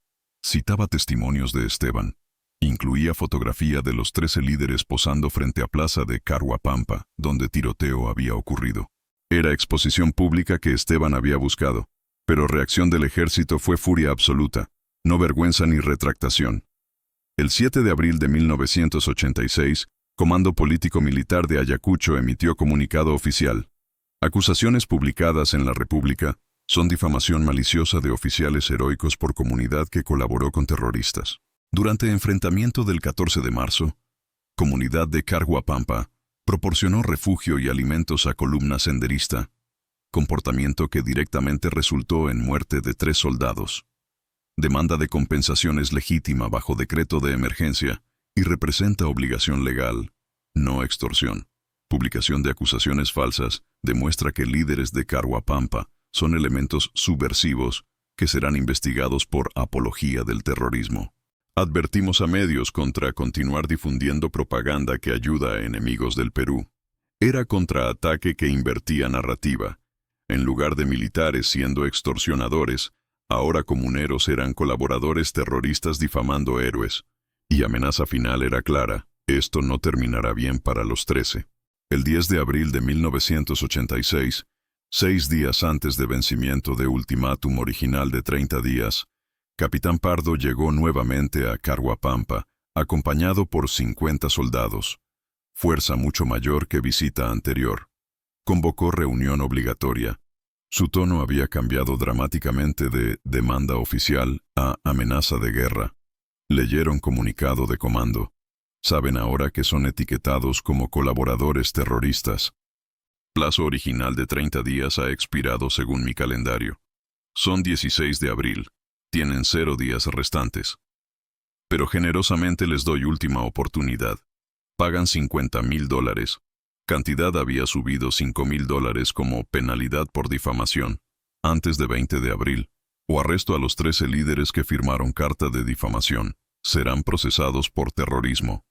Citaba testimonios de Esteban. Incluía fotografía de los 13 líderes posando frente a plaza de Carhuapampa, donde tiroteo había ocurrido. Era exposición pública que Esteban había buscado, pero reacción del ejército fue furia absoluta, no vergüenza ni retractación. El 7 de abril de 1986, Comando Político Militar de Ayacucho emitió comunicado oficial. Acusaciones publicadas en La República son difamación maliciosa de oficiales heroicos por comunidad que colaboró con terroristas. Durante enfrentamiento del 14 de marzo, comunidad de Carhuapampa proporcionó refugio y alimentos a columna senderista, comportamiento que directamente resultó en muerte de 3 soldados. Demanda de compensación es legítima bajo decreto de emergencia y representa obligación legal, no extorsión. Publicación de acusaciones falsas demuestra que líderes de Carhuapampa son elementos subversivos que serán investigados por apología del terrorismo. Advertimos a medios contra continuar difundiendo propaganda que ayuda a enemigos del Perú. Era contraataque que invertía narrativa. En lugar de militares siendo extorsionadores, ahora comuneros eran colaboradores terroristas difamando héroes. Y amenaza final era clara: esto no terminará bien para los 13. El 10 de abril de 1986, 6 días antes de vencimiento de ultimátum original de 30 días, Capitán Pardo llegó nuevamente a Carhuapampa, acompañado por 50 soldados, fuerza mucho mayor que visita anterior. Convocó reunión obligatoria. Su tono había cambiado dramáticamente de demanda oficial a amenaza de guerra. Leyeron comunicado de comando. Saben ahora que son etiquetados como colaboradores terroristas. Plazo original de 30 días ha expirado según mi calendario. Son 16 de abril. Tienen 0 días restantes. Pero generosamente les doy última oportunidad. Pagan $50,000. Cantidad había subido $5,000 como penalidad por difamación, antes de 20 de abril, o arresto a los 13 líderes que firmaron carta de difamación. Serán procesados por terrorismo,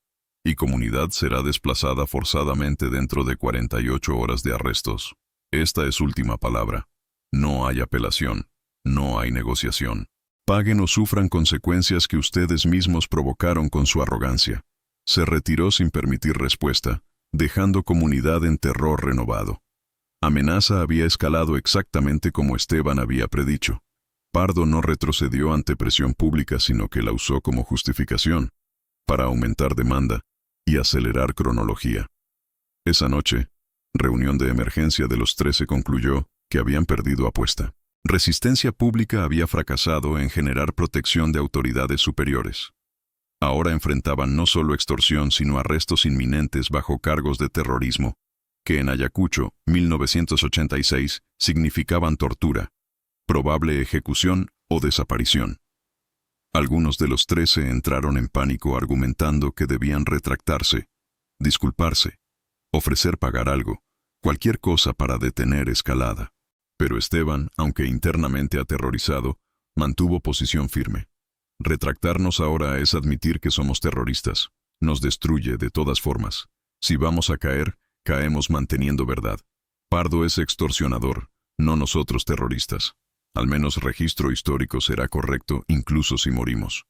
y comunidad será desplazada forzadamente dentro de 48 horas de arrestos. Esta es última palabra. No hay apelación, no hay negociación. Paguen o sufran consecuencias que ustedes mismos provocaron con su arrogancia. Se retiró sin permitir respuesta, dejando comunidad en terror renovado. Amenaza había escalado exactamente como Esteban había predicho. Pardo no retrocedió ante presión pública, sino que la usó como justificación, para aumentar demanda y acelerar cronología. Esa noche, reunión de emergencia de los 13 concluyó que habían perdido apuesta. Resistencia pública había fracasado en generar protección de autoridades superiores. Ahora enfrentaban no solo extorsión, sino arrestos inminentes bajo cargos de terrorismo, que en Ayacucho, 1986, significaban tortura, probable ejecución o desaparición. Algunos de los 13 entraron en pánico argumentando que debían retractarse, disculparse, ofrecer pagar algo, cualquier cosa para detener escalada. Pero Esteban, aunque internamente aterrorizado, mantuvo posición firme. Retractarnos ahora es admitir que somos terroristas. Nos destruye de todas formas. Si vamos a caer, caemos manteniendo verdad. Pardo es extorsionador, no nosotros terroristas. Al menos registro histórico será correcto incluso si morimos.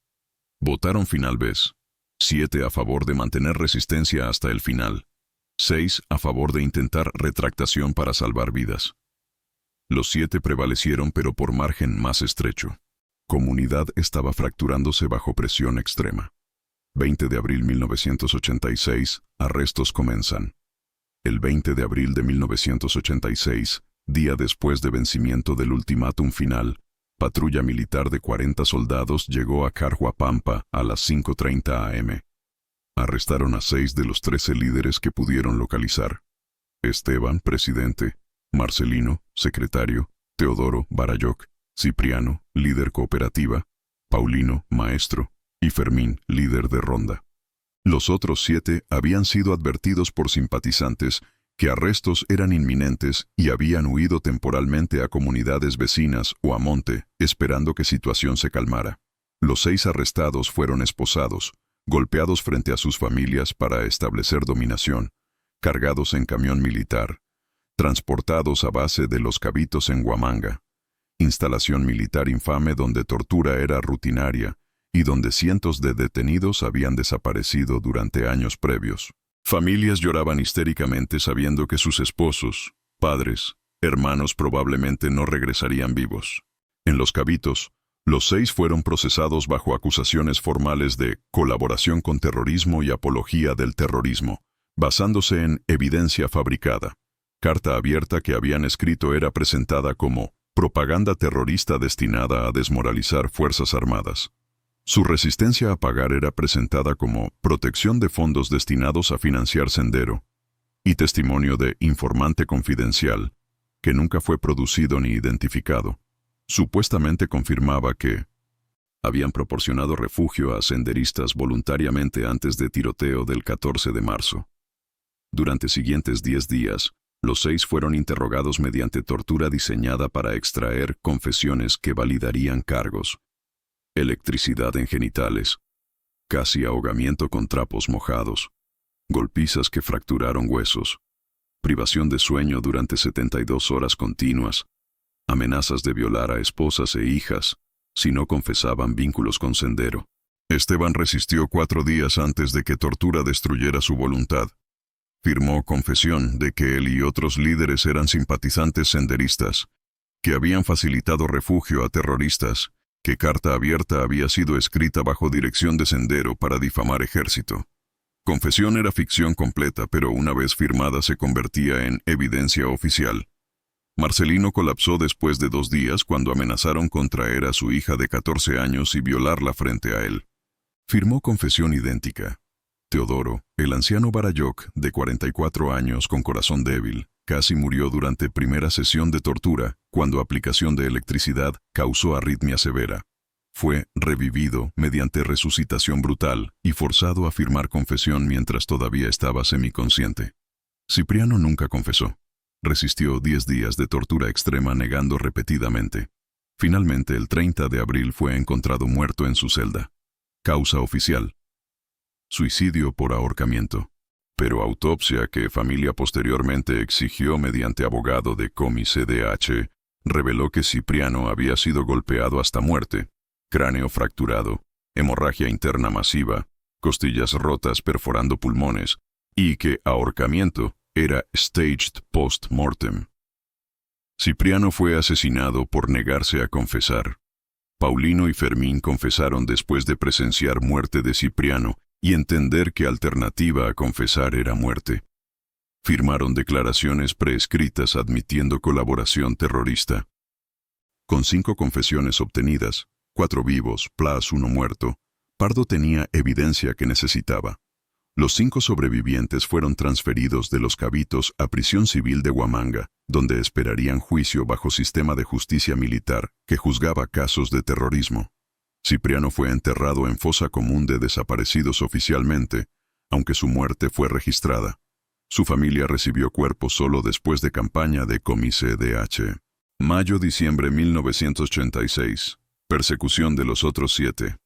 Votaron final vez. 7 a favor de mantener resistencia hasta el final. 6 a favor de intentar retractación para salvar vidas. Los 7 prevalecieron, pero por margen más estrecho. Comunidad estaba fracturándose bajo presión extrema. 20 de abril 1986, arrestos comienzan. El 20 de abril de 1986, día después de vencimiento del ultimátum final, patrulla militar de 40 soldados llegó a Carhuapampa a las 5:30 am. Arrestaron a 6 de los 13 líderes que pudieron localizar. Esteban, presidente; Marcelino, secretario; Teodoro, Barayoc; Cipriano, líder cooperativa; Paulino, maestro; y Fermín, líder de ronda. Los otros 7 habían sido advertidos por simpatizantes que arrestos eran inminentes y habían huido temporalmente a comunidades vecinas o a monte, esperando que situación se calmara. Los 6 arrestados fueron esposados, golpeados frente a sus familias para establecer dominación, cargados en camión militar, transportados a base de Los Cabitos en Huamanga, instalación militar infame donde tortura era rutinaria y donde cientos de detenidos habían desaparecido durante años previos. Familias lloraban histéricamente sabiendo que sus esposos, padres, hermanos probablemente no regresarían vivos. En Los Cabitos, los 6 fueron procesados bajo acusaciones formales de colaboración con terrorismo y apología del terrorismo, basándose en evidencia fabricada. Carta abierta que habían escrito era presentada como propaganda terrorista destinada a desmoralizar fuerzas armadas. Su resistencia a pagar era presentada como protección de fondos destinados a financiar Sendero, y testimonio de informante confidencial, que nunca fue producido ni identificado. Supuestamente confirmaba que habían proporcionado refugio a senderistas voluntariamente antes de tiroteo del 14 de marzo. Durante siguientes 10 días, los 6 fueron interrogados mediante tortura diseñada para extraer confesiones que validarían cargos. Electricidad en genitales, casi ahogamiento con trapos mojados, golpizas que fracturaron huesos, privación de sueño durante 72 horas continuas, amenazas de violar a esposas e hijas si no confesaban vínculos con Sendero. Esteban resistió 4 días antes de que tortura destruyera su voluntad. Firmó confesión de que él y otros líderes eran simpatizantes senderistas, que habían facilitado refugio a terroristas, que carta abierta había sido escrita bajo dirección de Sendero para difamar ejército. Confesión era ficción completa, pero una vez firmada se convertía en evidencia oficial. Marcelino colapsó después de 2 días cuando amenazaron con traer a su hija de 14 años y violarla frente a él. Firmó confesión idéntica. Teodoro, el anciano Barayoc, de 44 años con corazón débil, casi murió durante primera sesión de tortura, cuando aplicación de electricidad causó arritmia severa. Fue revivido mediante resucitación brutal y forzado a firmar confesión mientras todavía estaba semiconsciente. Cipriano nunca confesó. Resistió 10 días de tortura extrema negando repetidamente. Finalmente, el 30 de abril fue encontrado muerto en su celda. Causa oficial: suicidio por ahorcamiento. Pero autopsia que familia posteriormente exigió mediante abogado de COMI-CDH reveló que Cipriano había sido golpeado hasta muerte, cráneo fracturado, hemorragia interna masiva, costillas rotas perforando pulmones, y que ahorcamiento era staged post-mortem. Cipriano fue asesinado por negarse a confesar. Paulino y Fermín confesaron después de presenciar muerte de Cipriano y entender que alternativa a confesar era muerte. Firmaron declaraciones preescritas admitiendo colaboración terrorista. Con 5 confesiones obtenidas, 4 vivos, plus 1 muerto, Pardo tenía evidencia que necesitaba. Los 5 sobrevivientes fueron transferidos de Los Cabitos a prisión civil de Huamanga, donde esperarían juicio bajo sistema de justicia militar que juzgaba casos de terrorismo. Cipriano fue enterrado en fosa común de desaparecidos oficialmente, aunque su muerte fue registrada. Su familia recibió cuerpo solo después de campaña de COMI-CDH. Mayo-diciembre 1986. Persecución de los otros 7.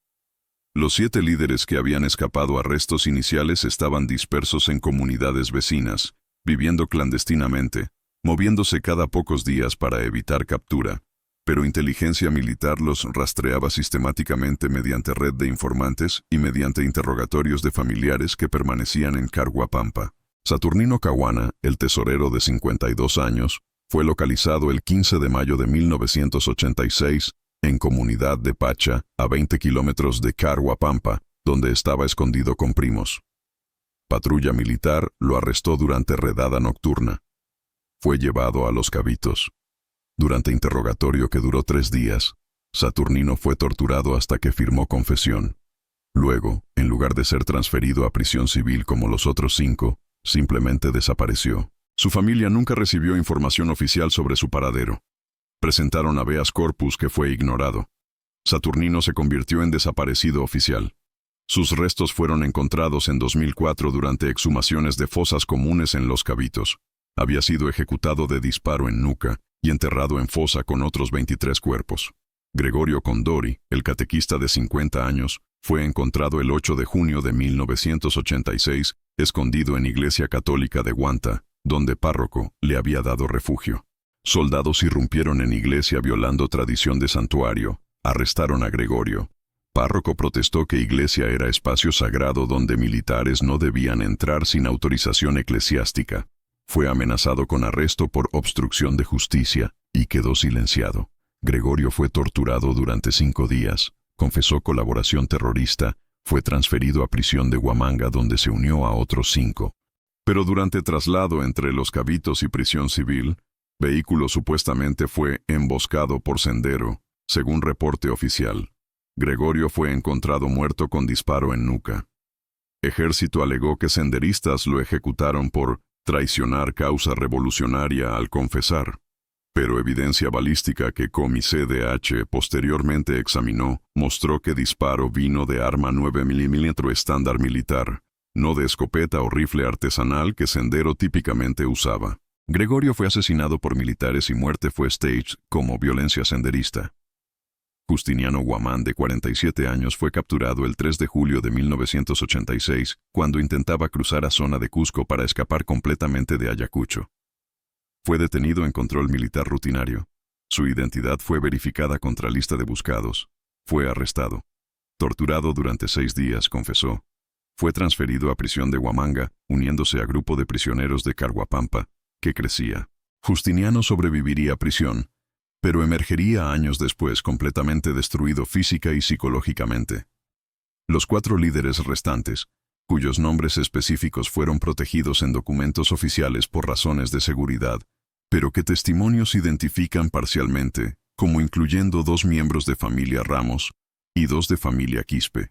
Los 7 líderes que habían escapado a arrestos iniciales estaban dispersos en comunidades vecinas, viviendo clandestinamente, moviéndose cada pocos días para evitar captura. Pero inteligencia militar los rastreaba sistemáticamente mediante red de informantes y mediante interrogatorios de familiares que permanecían en Carhuapampa. Saturnino Caguana, el tesorero de 52 años, fue localizado el 15 de mayo de 1986 en comunidad de Pacha, a 20 kilómetros de Carhuapampa, donde estaba escondido con primos. Patrulla militar lo arrestó durante redada nocturna. Fue llevado a Los Cabitos. Durante interrogatorio que duró 3 días, Saturnino fue torturado hasta que firmó confesión. Luego, en lugar de ser transferido a prisión civil como los otros 5, simplemente desapareció. Su familia nunca recibió información oficial sobre su paradero. Presentaron habeas corpus que fue ignorado. Saturnino se convirtió en desaparecido oficial. Sus restos fueron encontrados en 2004 durante exhumaciones de fosas comunes en Los Cabitos. Había sido ejecutado de disparo en nuca y enterrado en fosa con otros 23 cuerpos. Gregorio Condori, el catequista de 50 años, fue encontrado el 8 de junio de 1986, escondido en Iglesia Católica de Guanta, donde párroco le había dado refugio. Soldados irrumpieron en iglesia violando tradición de santuario, arrestaron a Gregorio. Párroco protestó que iglesia era espacio sagrado donde militares no debían entrar sin autorización eclesiástica. Fue amenazado con arresto por obstrucción de justicia y quedó silenciado. Gregorio fue torturado durante 5 días, confesó colaboración terrorista, fue transferido a prisión de Huamanga donde se unió a otros 5. Pero durante traslado entre Los Cabitos y prisión civil, vehículo supuestamente fue emboscado por Sendero, según reporte oficial. Gregorio fue encontrado muerto con disparo en nuca. Ejército alegó que senderistas lo ejecutaron por traicionar causa revolucionaria al confesar. Pero evidencia balística que COMI-CDH posteriormente examinó mostró que disparo vino de arma 9 mm estándar militar, no de escopeta o rifle artesanal que Sendero típicamente usaba. Gregorio fue asesinado por militares y muerte fue staged como violencia senderista. Justiniano Guamán, de 47 años, fue capturado el 3 de julio de 1986, cuando intentaba cruzar a zona de Cusco para escapar completamente de Ayacucho. Fue detenido en control militar rutinario. Su identidad fue verificada contra lista de buscados. Fue arrestado. Torturado durante 6 días, confesó. Fue transferido a prisión de Huamanga, uniéndose a grupo de prisioneros de Carhuapampa, que crecía. Justiniano sobreviviría a prisión, pero emergería años después completamente destruido física y psicológicamente. Los 4 líderes restantes, cuyos nombres específicos fueron protegidos en documentos oficiales por razones de seguridad, pero que testimonios identifican parcialmente, como incluyendo 2 miembros de familia Ramos y 2 de familia Quispe.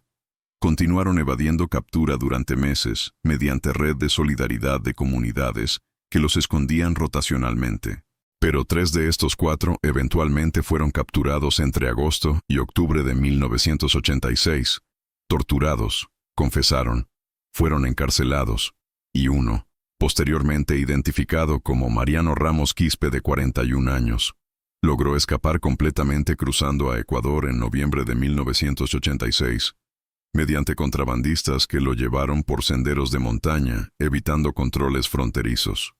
Continuaron evadiendo captura durante meses mediante red de solidaridad de comunidades que los escondían rotacionalmente. Pero 3 de estos 4 eventualmente fueron capturados entre agosto y octubre de 1986. Torturados, confesaron, fueron encarcelados, y 1, posteriormente identificado como Mariano Ramos Quispe de 41 años, logró escapar completamente cruzando a Ecuador en noviembre de 1986, mediante contrabandistas que lo llevaron por senderos de montaña, evitando controles fronterizos.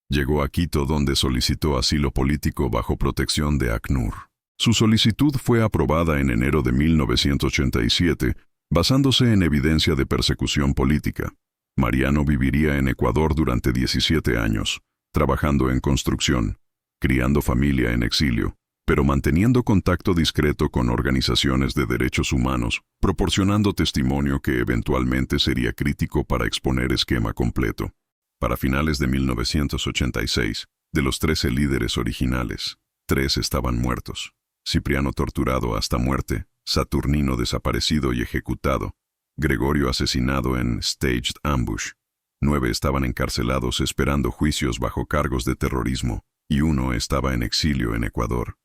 Llegó a Quito donde solicitó asilo político bajo protección de ACNUR. Su solicitud fue aprobada en enero de 1987, basándose en evidencia de persecución política. Mariano viviría en Ecuador durante 17 años, trabajando en construcción, criando familia en exilio, pero manteniendo contacto discreto con organizaciones de derechos humanos, proporcionando testimonio que eventualmente sería crítico para exponer esquema completo. Para finales de 1986, de los 13 líderes originales, 3 estaban muertos. Cipriano torturado hasta muerte, Saturnino desaparecido y ejecutado, Gregorio asesinado en staged ambush. 9 estaban encarcelados esperando juicios bajo cargos de terrorismo, y 1 estaba en exilio en Ecuador.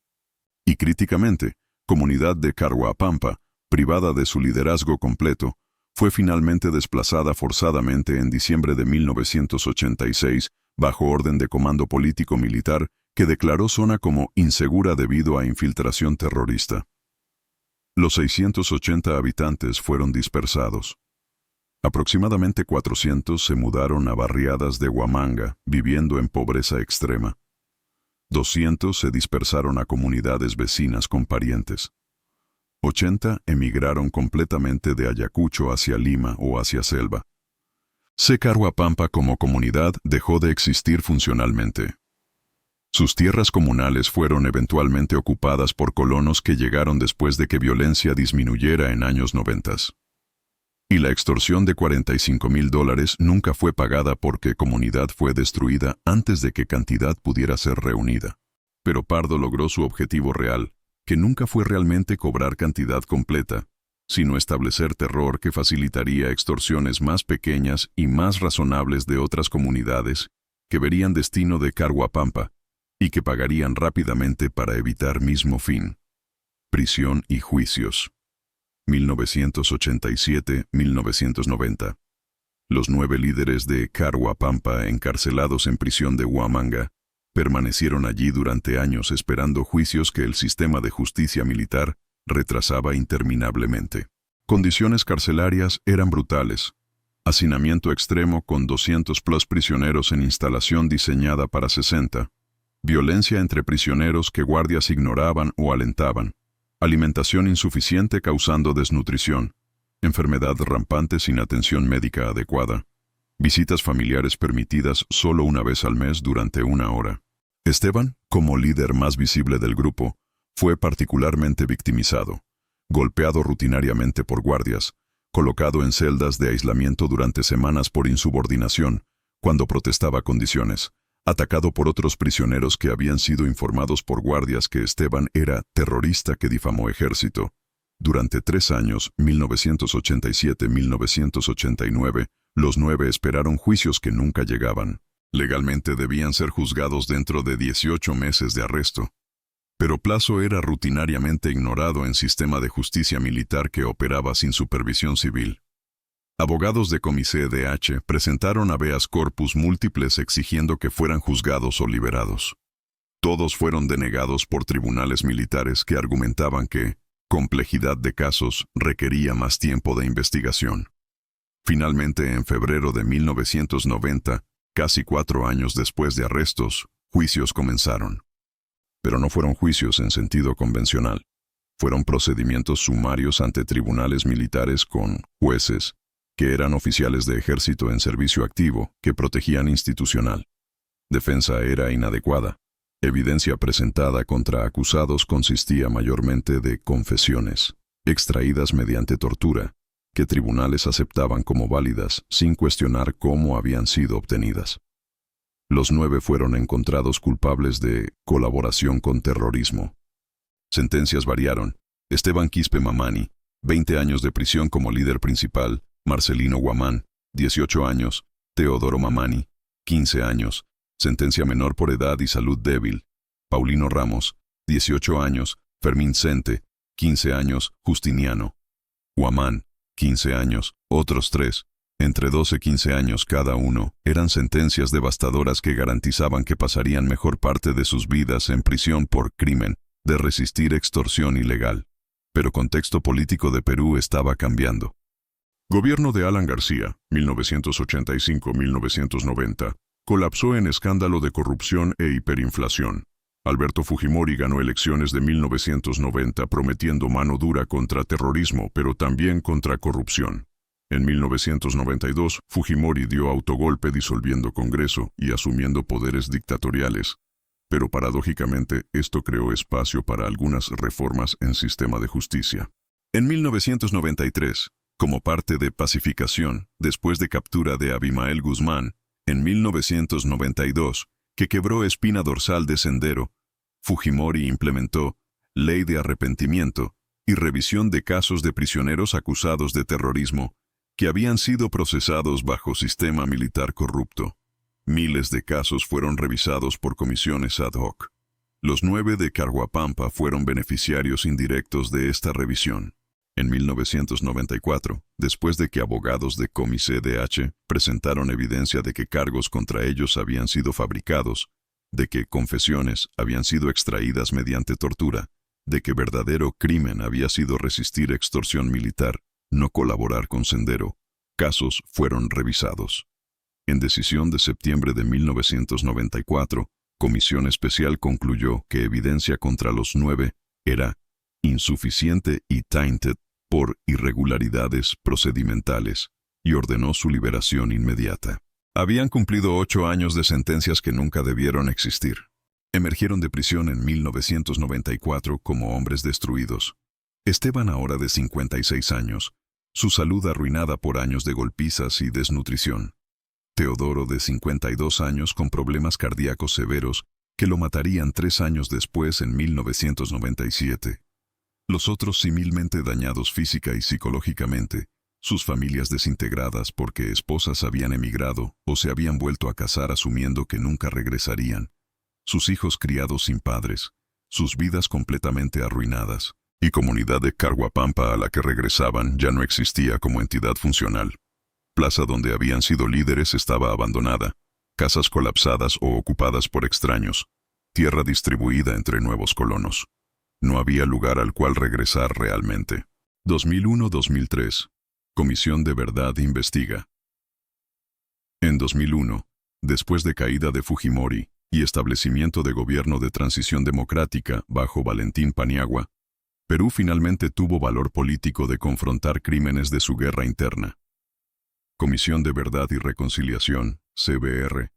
Y críticamente, comunidad de Carhuapampa, privada de su liderazgo completo, fue finalmente desplazada forzadamente en diciembre de 1986 bajo orden de comando político-militar que declaró zona como insegura debido a infiltración terrorista. Los 680 habitantes fueron dispersados. Aproximadamente 400 se mudaron a barriadas de Huamanga, viviendo en pobreza extrema. 200 se dispersaron a comunidades vecinas con parientes. 80 emigraron completamente de Ayacucho hacia Lima o hacia Selva. Carhuapampa como comunidad dejó de existir funcionalmente. Sus tierras comunales fueron eventualmente ocupadas por colonos que llegaron después de que violencia disminuyera en años 90. Y la extorsión de $45,000 nunca fue pagada porque comunidad fue destruida antes de que cantidad pudiera ser reunida. Pero Pardo logró su objetivo real, que nunca fue realmente cobrar cantidad completa, sino establecer terror que facilitaría extorsiones más pequeñas y más razonables de otras comunidades que verían destino de Carhuapampa y que pagarían rápidamente para evitar mismo fin. Prisión y juicios. 1987-1990. Los 9 líderes de Carhuapampa encarcelados en prisión de Huamanga permanecieron allí durante años esperando juicios que el sistema de justicia militar retrasaba interminablemente. Condiciones carcelarias eran brutales. Hacinamiento extremo con 200+ prisioneros en instalación diseñada para 60. Violencia entre prisioneros que guardias ignoraban o alentaban. Alimentación insuficiente causando desnutrición. Enfermedad rampante sin atención médica adecuada. Visitas familiares permitidas solo una vez al mes durante 1 hora. Esteban, como líder más visible del grupo, fue particularmente victimizado. Golpeado rutinariamente por guardias, colocado en celdas de aislamiento durante semanas por insubordinación, cuando protestaba condiciones, atacado por otros prisioneros que habían sido informados por guardias que Esteban era terrorista que difamó ejército. Durante 3 años, 1987-1989, los 9 esperaron juicios que nunca llegaban. Legalmente debían ser juzgados dentro de 18 meses de arresto. Pero plazo era rutinariamente ignorado en sistema de justicia militar que operaba sin supervisión civil. Abogados de Comité DH presentaron habeas corpus múltiples exigiendo que fueran juzgados o liberados. Todos fueron denegados por tribunales militares que argumentaban que complejidad de casos requería más tiempo de investigación. Finalmente, en febrero de 1990, casi 4 años después de arrestos, juicios comenzaron. Pero no fueron juicios en sentido convencional. Fueron procedimientos sumarios ante tribunales militares con jueces, que eran oficiales de ejército en servicio activo, que protegían institucional. Defensa era inadecuada. Evidencia presentada contra acusados consistía mayormente de confesiones, extraídas mediante tortura, que tribunales aceptaban como válidas sin cuestionar cómo habían sido obtenidas. Los 9 fueron encontrados culpables de colaboración con terrorismo. Sentencias variaron. Esteban Quispe Mamani, 20 años de prisión como líder principal. Marcelino Guamán, 18 años. Teodoro Mamani, 15 años. Sentencia menor por edad y salud débil. Paulino Ramos, 18 años. Fermín Cente, 15 años. Justiniano Guamán, 15 años. Otros 3. Entre 12 y 15 años cada uno, eran sentencias devastadoras que garantizaban que pasarían mejor parte de sus vidas en prisión por crimen de resistir extorsión ilegal. Pero contexto político de Perú estaba cambiando. Gobierno de Alan García, 1985-1990, colapsó en escándalo de corrupción e hiperinflación. Alberto Fujimori ganó elecciones de 1990 prometiendo mano dura contra terrorismo, pero también contra corrupción. En 1992, Fujimori dio autogolpe disolviendo Congreso y asumiendo poderes dictatoriales. Pero paradójicamente, esto creó espacio para algunas reformas en sistema de justicia. En 1993, como parte de pacificación, después de captura de Abimael Guzmán, en 1992, que quebró espina dorsal de Sendero, Fujimori implementó ley de arrepentimiento y revisión de casos de prisioneros acusados de terrorismo, que habían sido procesados bajo sistema militar corrupto. Miles de casos fueron revisados por comisiones ad hoc. Los 9 de Carhuapampa fueron beneficiarios indirectos de esta revisión. En 1994, después de que abogados de Comité DH presentaron evidencia de que cargos contra ellos habían sido fabricados, de que confesiones habían sido extraídas mediante tortura, de que verdadero crimen había sido resistir extorsión militar, no colaborar con Sendero, casos fueron revisados. En decisión de septiembre de 1994, Comisión Especial concluyó que evidencia contra los 9 era insuficiente y tainted por irregularidades procedimentales y ordenó su liberación inmediata. Habían cumplido 8 años de sentencias que nunca debieron existir. Emergieron de prisión en 1994 como hombres destruidos. Esteban, ahora de 56 años, su salud arruinada por años de golpizas y desnutrición. Teodoro, de 52 años, con problemas cardíacos severos que lo matarían 3 años después en 1997. Los otros similmente dañados física y psicológicamente, sus familias desintegradas porque esposas habían emigrado o se habían vuelto a casar asumiendo que nunca regresarían, sus hijos criados sin padres, sus vidas completamente arruinadas, y comunidad de Carhuapampa a la que regresaban ya no existía como entidad funcional. Plaza donde habían sido líderes estaba abandonada. casas colapsadas o ocupadas por extraños, tierra distribuida entre nuevos colonos. No había lugar al cual regresar realmente. 2001-2003. Comisión de Verdad investiga. En 2001, después de caída de Fujimori y establecimiento de gobierno de transición democrática bajo Valentín Paniagua, Perú finalmente tuvo valor político de confrontar crímenes de su guerra interna. Comisión de Verdad y Reconciliación, CVR,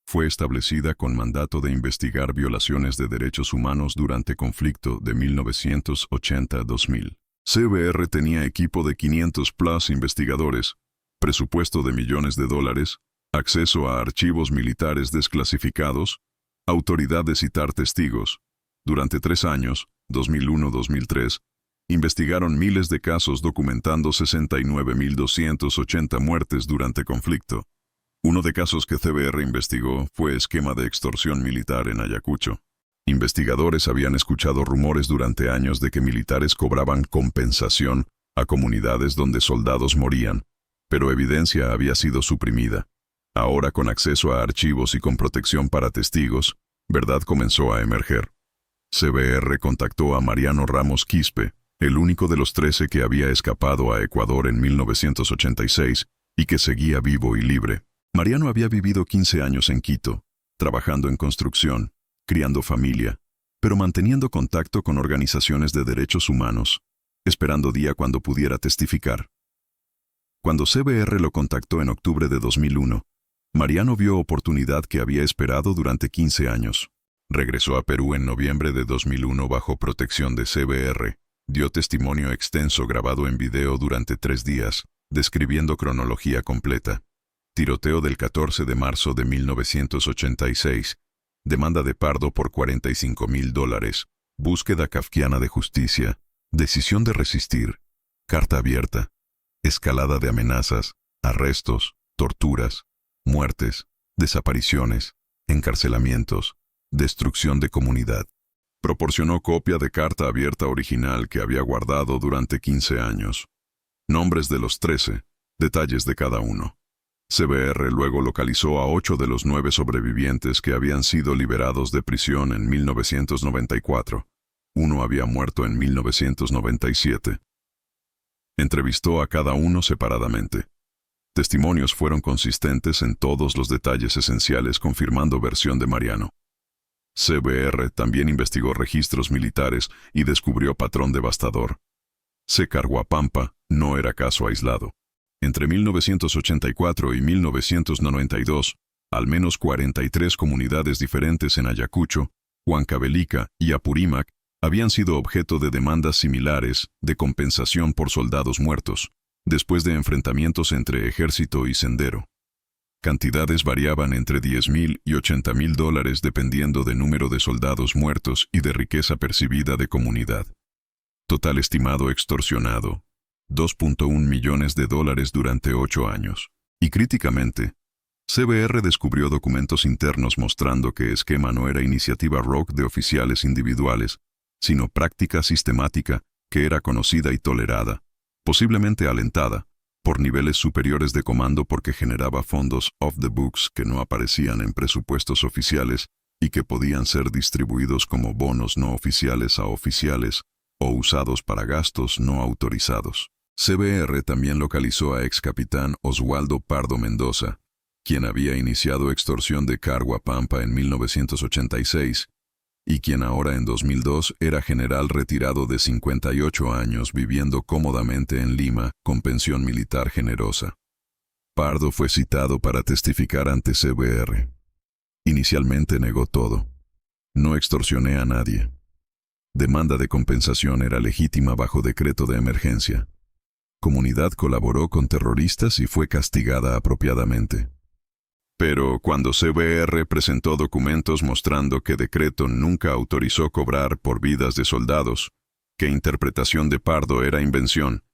fue establecida con mandato de investigar violaciones de derechos humanos durante conflicto de 1980-2000. CVR tenía equipo de 500+ investigadores, presupuesto de millones de dólares, acceso a archivos militares desclasificados, autoridad de citar testigos. Durante 3 años, 2001-2003, investigaron miles de casos documentando 69.280 muertes durante conflicto. Uno de casos que CVR investigó fue esquema de extorsión militar en Ayacucho. Investigadores habían escuchado rumores durante años de que militares cobraban compensación a comunidades donde soldados morían, pero evidencia había sido suprimida. Ahora, con acceso a archivos y con protección para testigos, verdad comenzó a emerger. CVR contactó a Mariano Ramos Quispe, el único de los 13 que había escapado a Ecuador en 1986 y que seguía vivo y libre. Mariano había vivido 15 años en Quito, trabajando en construcción, criando familia, pero manteniendo contacto con organizaciones de derechos humanos, esperando día cuando pudiera testificar. Cuando CVR lo contactó en octubre de 2001, Mariano vio oportunidad que había esperado durante 15 años. Regresó a Perú en noviembre de 2001 bajo protección de CVR, dio testimonio extenso grabado en video durante 3 días, describiendo cronología completa. Tiroteo del 14 de marzo de 1986, demanda de Pardo por $45.000, búsqueda kafkiana de justicia, decisión de resistir, carta abierta, escalada de amenazas, arrestos, torturas, muertes, desapariciones, encarcelamientos, destrucción de comunidad. Proporcionó copia de carta abierta original que había guardado durante 15 años. Nombres de los 13, detalles de cada uno. CVR luego localizó a 8 de los 9 sobrevivientes que habían sido liberados de prisión en 1994. Uno había muerto en 1997. Entrevistó a cada uno separadamente. Testimonios fueron consistentes en todos los detalles esenciales, confirmando versión de Mariano. CVR también investigó registros militares y descubrió patrón devastador. Carhuapampa no era caso aislado. Entre 1984 y 1992, al menos 43 comunidades diferentes en Ayacucho, Huancavelica y Apurímac habían sido objeto de demandas similares de compensación por soldados muertos, después de enfrentamientos entre ejército y sendero. Cantidades variaban entre $10.000 y $80.000 dependiendo de número de soldados muertos y de riqueza percibida de comunidad. Total estimado extorsionado: $2.1 millones durante 8 años. Y críticamente, CVR descubrió documentos internos mostrando que esquema no era iniciativa rogue de oficiales individuales, sino práctica sistemática que era conocida y tolerada, posiblemente alentada, por niveles superiores de comando porque generaba fondos off the books que no aparecían en presupuestos oficiales y que podían ser distribuidos como bonos no oficiales a oficiales o usados para gastos no autorizados. CVR también localizó a ex capitán Oswaldo Pardo Mendoza, quien había iniciado extorsión de Carhuapampa en 1986 y quien ahora en 2002 era general retirado de 58 años viviendo cómodamente en Lima con pensión militar generosa. Pardo fue citado para testificar ante CVR. Inicialmente negó todo. No extorsioné a nadie. Demanda de compensación era legítima bajo decreto de emergencia. Comunidad colaboró con terroristas y fue castigada apropiadamente. Pero cuando CVR presentó documentos mostrando que decreto nunca autorizó cobrar por vidas de soldados, que interpretación de Pardo era invención,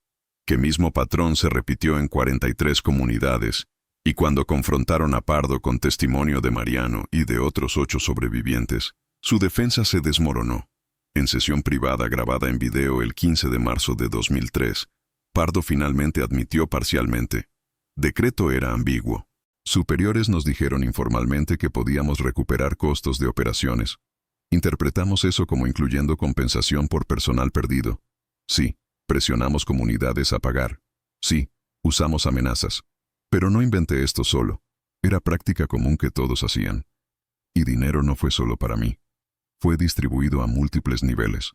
que mismo patrón se repitió en 43 comunidades, y cuando confrontaron a Pardo con testimonio de Mariano y de otros 8 sobrevivientes, su defensa se desmoronó. En sesión privada grabada en video el 15 de marzo de 2003, Pardo finalmente admitió parcialmente: decreto era ambiguo. Superiores nos dijeron informalmente que podíamos recuperar costos de operaciones. Interpretamos eso como incluyendo compensación por personal perdido. Sí, presionamos comunidades a pagar. Sí, usamos amenazas. Pero no inventé esto solo. Era práctica común que todos hacían. Y dinero no fue solo para mí. Fue distribuido a múltiples niveles.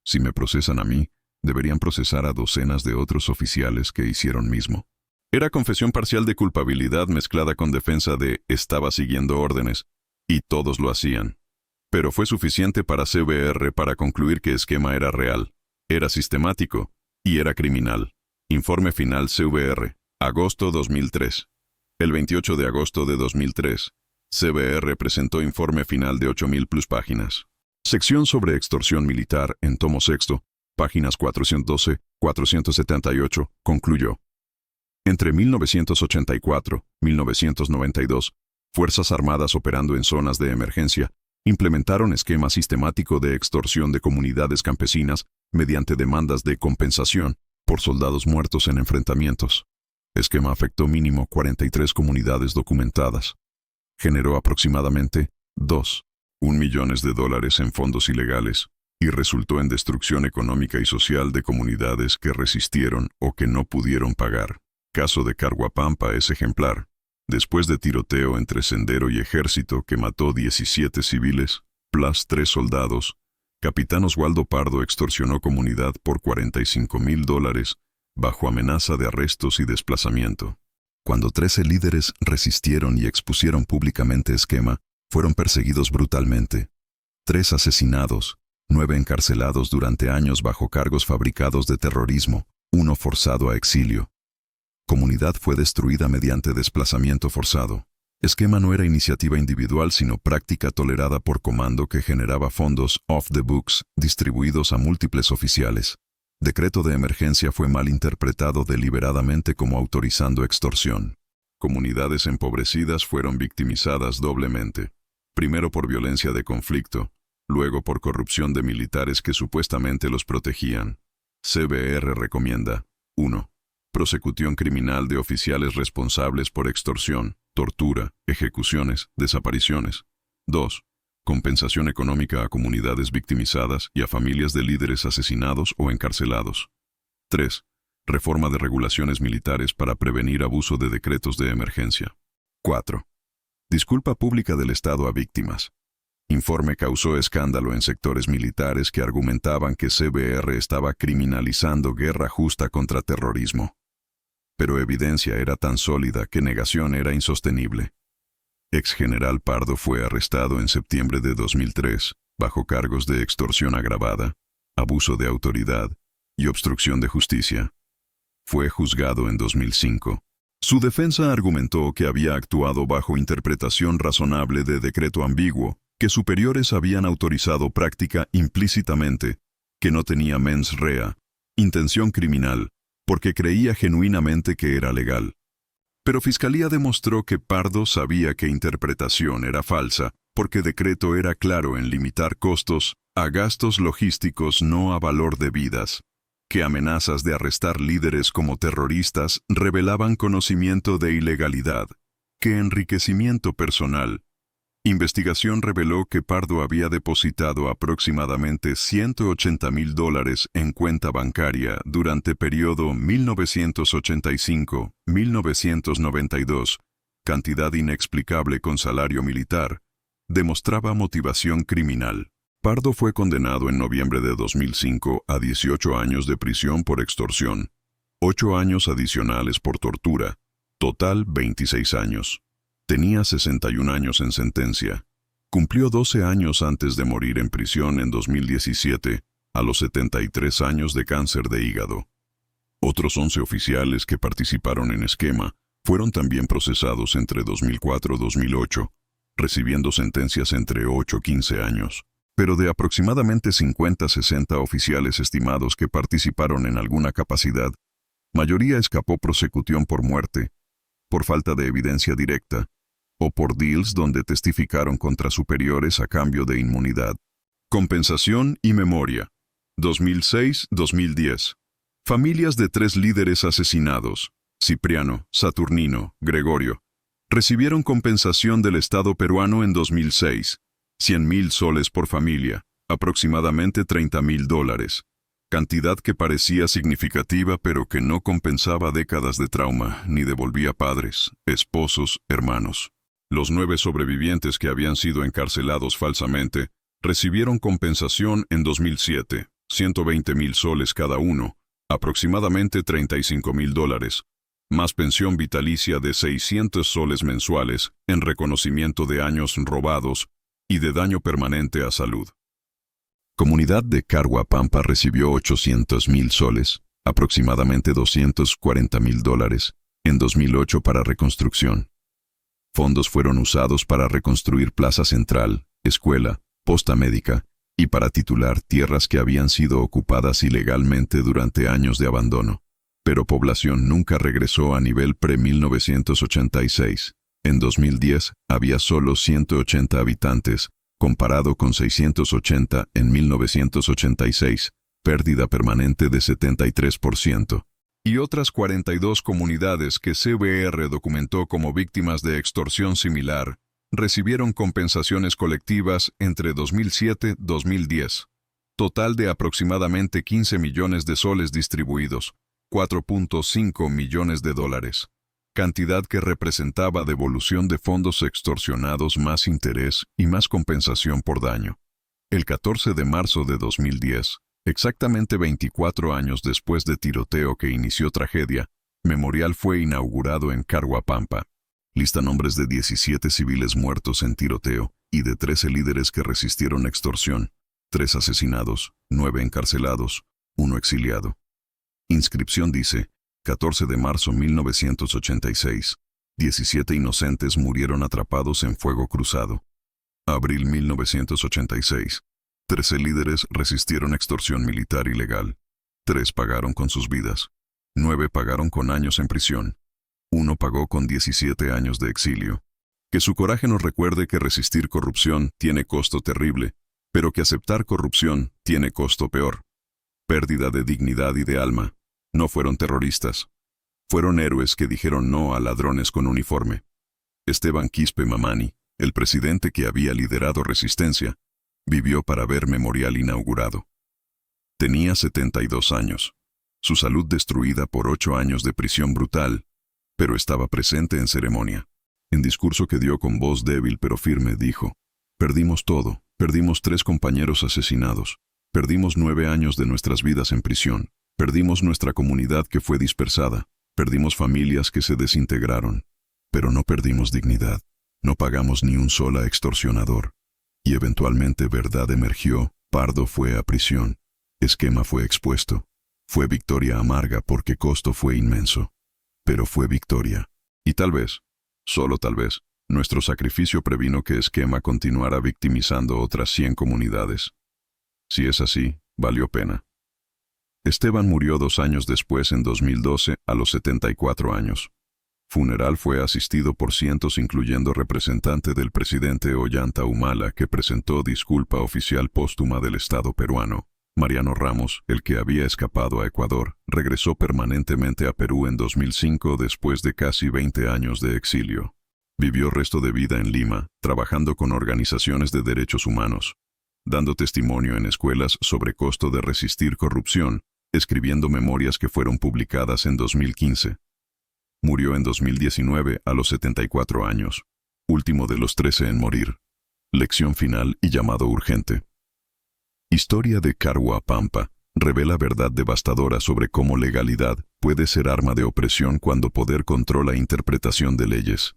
Si me procesan a mí, deberían procesar a docenas de otros oficiales que hicieron mismo. Era confesión parcial de culpabilidad mezclada con defensa de estaba siguiendo órdenes, y todos lo hacían. Pero fue suficiente para CBR para concluir que esquema era real, era sistemático y era criminal. Informe final CBR, agosto 2003. El 28 de agosto de 2003, CBR presentó informe final de 8.000 plus páginas. Sección sobre extorsión militar en tomo sexto, páginas 412-478, concluyó. Entre 1984 y 1992, Fuerzas Armadas operando en zonas de emergencia implementaron esquema sistemático de extorsión de comunidades campesinas mediante demandas de compensación por soldados muertos en enfrentamientos. Esquema afectó mínimo 43 comunidades documentadas. Generó aproximadamente 2,1 millones de dólares en fondos ilegales y resultó en destrucción económica y social de comunidades que resistieron o que no pudieron pagar. Caso de Carhuapampa es ejemplar. Después de tiroteo entre Sendero y Ejército que mató 17 civiles, plus 3 soldados, Capitán Oswaldo Pardo extorsionó comunidad por $45,000 bajo amenaza de arrestos y desplazamiento. Cuando 13 líderes resistieron y expusieron públicamente esquema, fueron perseguidos brutalmente. 3 asesinados, 9 encarcelados durante años bajo cargos fabricados de terrorismo, 1 forzado a exilio. Comunidad fue destruida mediante desplazamiento forzado. Esquema no era iniciativa individual sino práctica tolerada por comando que generaba fondos off the books distribuidos a múltiples oficiales. Decreto de emergencia fue mal interpretado deliberadamente como autorizando extorsión. Comunidades empobrecidas fueron victimizadas doblemente. Primero por violencia de conflicto, luego por corrupción de militares que supuestamente los protegían. CBR recomienda 1. Prosecución criminal de oficiales responsables por extorsión, tortura, ejecuciones, desapariciones. 2. Compensación económica a comunidades victimizadas y a familias de líderes asesinados o encarcelados. 3. Reforma de regulaciones militares para prevenir abuso de decretos de emergencia. 4. Disculpa pública del Estado a víctimas. Informe causó escándalo en sectores militares que argumentaban que CBR estaba criminalizando guerra justa contra terrorismo. Pero evidencia era tan sólida que negación era insostenible. Exgeneral Pardo fue arrestado en septiembre de 2003, bajo cargos de extorsión agravada, abuso de autoridad y obstrucción de justicia. Fue juzgado en 2005. Su defensa argumentó que había actuado bajo interpretación razonable de decreto ambiguo, que superiores habían autorizado práctica implícitamente, que no tenía mens rea, intención criminal, porque creía genuinamente que era legal. Pero Fiscalía demostró que Pardo sabía que interpretación era falsa, porque decreto era claro en limitar costos a gastos logísticos, no a valor de vidas, que amenazas de arrestar líderes como terroristas revelaban conocimiento de ilegalidad, que enriquecimiento personal. Investigación reveló que Pardo había depositado aproximadamente $180,000 en cuenta bancaria durante periodo 1985-1992, cantidad inexplicable con salario militar, demostraba motivación criminal. Pardo fue condenado en noviembre de 2005 a 18 años de prisión por extorsión, 8 años adicionales por tortura, total 26 años. Tenía 61 años en sentencia. Cumplió 12 años antes de morir en prisión en 2017, a los 73 años de cáncer de hígado. Otros 11 oficiales que participaron en esquema fueron también procesados entre 2004 y 2008, recibiendo sentencias entre 8 y 15 años. Pero de aproximadamente 50-60 oficiales estimados que participaron en alguna capacidad, mayoría escapó prosecución por muerte, por falta de evidencia directa, o por deals donde testificaron contra superiores a cambio de inmunidad. Compensación y memoria. 2006-2010. Familias de 3 líderes asesinados: Cipriano, Saturnino, Gregorio. Recibieron compensación del Estado peruano en 2006, 100.000 soles por familia, aproximadamente $30.000, cantidad que parecía significativa pero que no compensaba décadas de trauma ni devolvía padres, esposos, hermanos. Los 9 sobrevivientes que habían sido encarcelados falsamente recibieron compensación en 2007, 120.000 soles cada uno, aproximadamente $35.000, más pensión vitalicia de 600 soles mensuales en reconocimiento de años robados y de daño permanente a salud. Comunidad de Caruapampa recibió 800.000 soles, aproximadamente $240.000, en 2008 para reconstrucción. Fondos fueron usados para reconstruir Plaza Central, escuela, posta médica y para titular tierras que habían sido ocupadas ilegalmente durante años de abandono. Pero población nunca regresó a nivel pre-1986. En 2010 había solo 180 habitantes, comparado con 680 en 1986, pérdida permanente de 73%. Y otras 42 comunidades que CBR documentó como víctimas de extorsión similar, recibieron compensaciones colectivas entre 2007 y 2010. Total de aproximadamente 15 millones de soles distribuidos, $4.5 millones, cantidad que representaba devolución de fondos extorsionados más interés y más compensación por daño. El 14 de marzo de 2010, exactamente 24 años después de tiroteo que inició tragedia, memorial fue inaugurado en Caruapampa. Lista nombres de 17 civiles muertos en tiroteo y de 13 líderes que resistieron extorsión, 3 asesinados, 9 encarcelados, 1 exiliado. Inscripción dice, 14 de marzo 1986, 17 inocentes murieron atrapados en fuego cruzado. Abril 1986, 13 líderes resistieron extorsión militar ilegal. 3 pagaron con sus vidas. 9 pagaron con años en prisión. 1 pagó con 17 años de exilio. Que su coraje nos recuerde que resistir corrupción tiene costo terrible, pero que aceptar corrupción tiene costo peor. Pérdida de dignidad y de alma. No fueron terroristas. Fueron héroes que dijeron no a ladrones con uniforme. Esteban Quispe Mamani, el presidente que había liderado resistencia, vivió para ver memorial inaugurado. Tenía 72 años. Su salud destruida por 8 años de prisión brutal, pero estaba presente en ceremonia. En discurso que dio con voz débil pero firme dijo, perdimos todo, perdimos 3 compañeros asesinados, perdimos 9 años de nuestras vidas en prisión, perdimos nuestra comunidad que fue dispersada, perdimos familias que se desintegraron, pero no perdimos dignidad, no pagamos ni un solo extorsionador. Y eventualmente verdad emergió, Pardo fue a prisión, Esquema fue expuesto. Fue victoria amarga porque costo fue inmenso. Pero fue victoria. Y tal vez, solo tal vez, nuestro sacrificio previno que Esquema continuara victimizando otras 100 comunidades. Si es así, valió pena. Esteban murió 2 años después en 2012 a los 74 años. Funeral fue asistido por cientos incluyendo representante del presidente Ollanta Humala que presentó disculpa oficial póstuma del Estado peruano. Mariano Ramos, el que había escapado a Ecuador, regresó permanentemente a Perú en 2005 después de casi 20 años de exilio. Vivió resto de vida en Lima, trabajando con organizaciones de derechos humanos, dando testimonio en escuelas sobre costo de resistir corrupción, escribiendo memorias que fueron publicadas en 2015. Murió en 2019 a los 74 años, último de los 13 en morir. Lección final y llamado urgente. Historia de Caruapampa revela verdad devastadora sobre cómo legalidad puede ser arma de opresión cuando poder controla interpretación de leyes.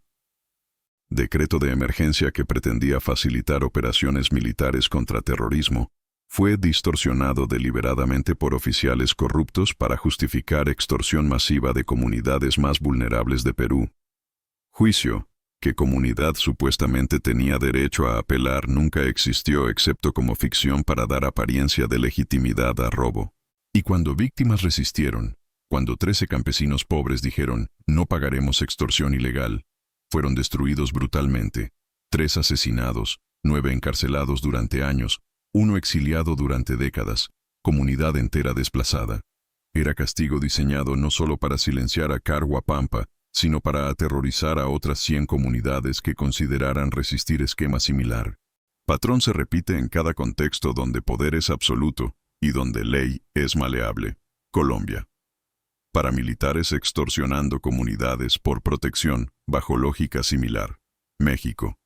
Decreto de emergencia que pretendía facilitar operaciones militares contra terrorismo fue distorsionado deliberadamente por oficiales corruptos para justificar extorsión masiva de comunidades más vulnerables de Perú. Juicio, que comunidad supuestamente tenía derecho a apelar, nunca existió excepto como ficción para dar apariencia de legitimidad a robo. Y cuando víctimas resistieron, cuando 13 campesinos pobres dijeron, no pagaremos extorsión ilegal, fueron destruidos brutalmente, 3 asesinados, 9 encarcelados durante años, 1 exiliado durante décadas, comunidad entera desplazada. Era castigo diseñado no solo para silenciar a Caruapampa, sino para aterrorizar a otras 100 comunidades que consideraran resistir esquema similar. Patrón se repite en cada contexto donde poder es absoluto y donde ley es maleable. Colombia. Paramilitares extorsionando comunidades por protección, bajo lógica similar. México.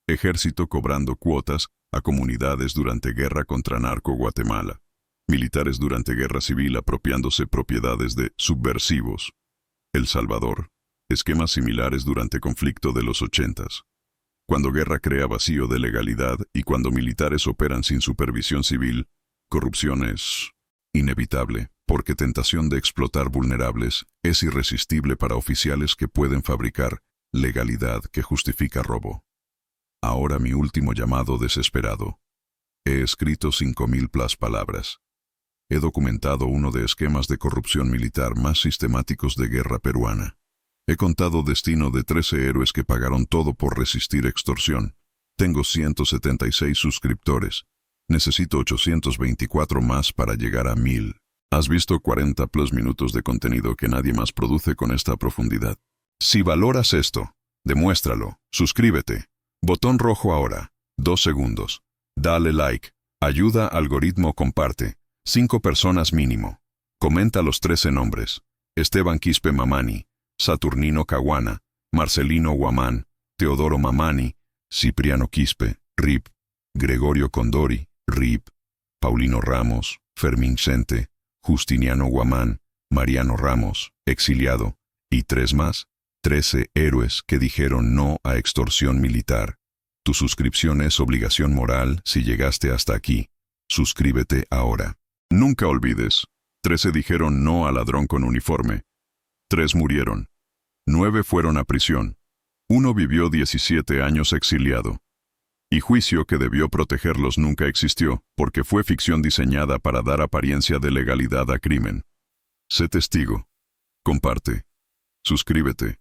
Ejército cobrando cuotas a comunidades durante guerra contra narco Guatemala. Militares durante guerra civil apropiándose propiedades de subversivos. El Salvador. Esquemas similares durante conflicto de los 80s. Cuando guerra crea vacío de legalidad y cuando militares operan sin supervisión civil, corrupción es inevitable, porque tentación de explotar vulnerables es irresistible para oficiales que pueden fabricar legalidad que justifica robo. Ahora mi último llamado desesperado. He escrito 5.000 palabras. He documentado uno de esquemas de corrupción militar más sistemáticos de guerra peruana. He contado destino de 13 héroes que pagaron todo por resistir extorsión. Tengo 176 suscriptores. Necesito 824 más para llegar a 1000. Has visto 40+ minutos de contenido que nadie más produce con esta profundidad. Si valoras esto, demuéstralo. Suscríbete. Botón rojo ahora. 2 segundos. Dale like. Ayuda algoritmo comparte. 5 personas mínimo. Comenta los 13 nombres. Esteban Quispe Mamani. Saturnino Caguana, Marcelino Guamán, Teodoro Mamani, Cipriano Quispe, RIP, Gregorio Condori, RIP, Paulino Ramos, Fermín Cente, Justiniano Guamán, Mariano Ramos, exiliado, y 3 más, 13 héroes que dijeron no a extorsión militar. Tu suscripción es obligación moral si llegaste hasta aquí. Suscríbete ahora. Nunca olvides, 13 dijeron no al ladrón con uniforme. 3 murieron. 9 fueron a prisión. 1 vivió 17 años exiliado. Y juicio que debió protegerlos nunca existió, porque fue ficción diseñada para dar apariencia de legalidad a crimen. Sé testigo. Comparte. Suscríbete.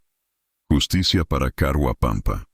Justicia para Carua Pampa.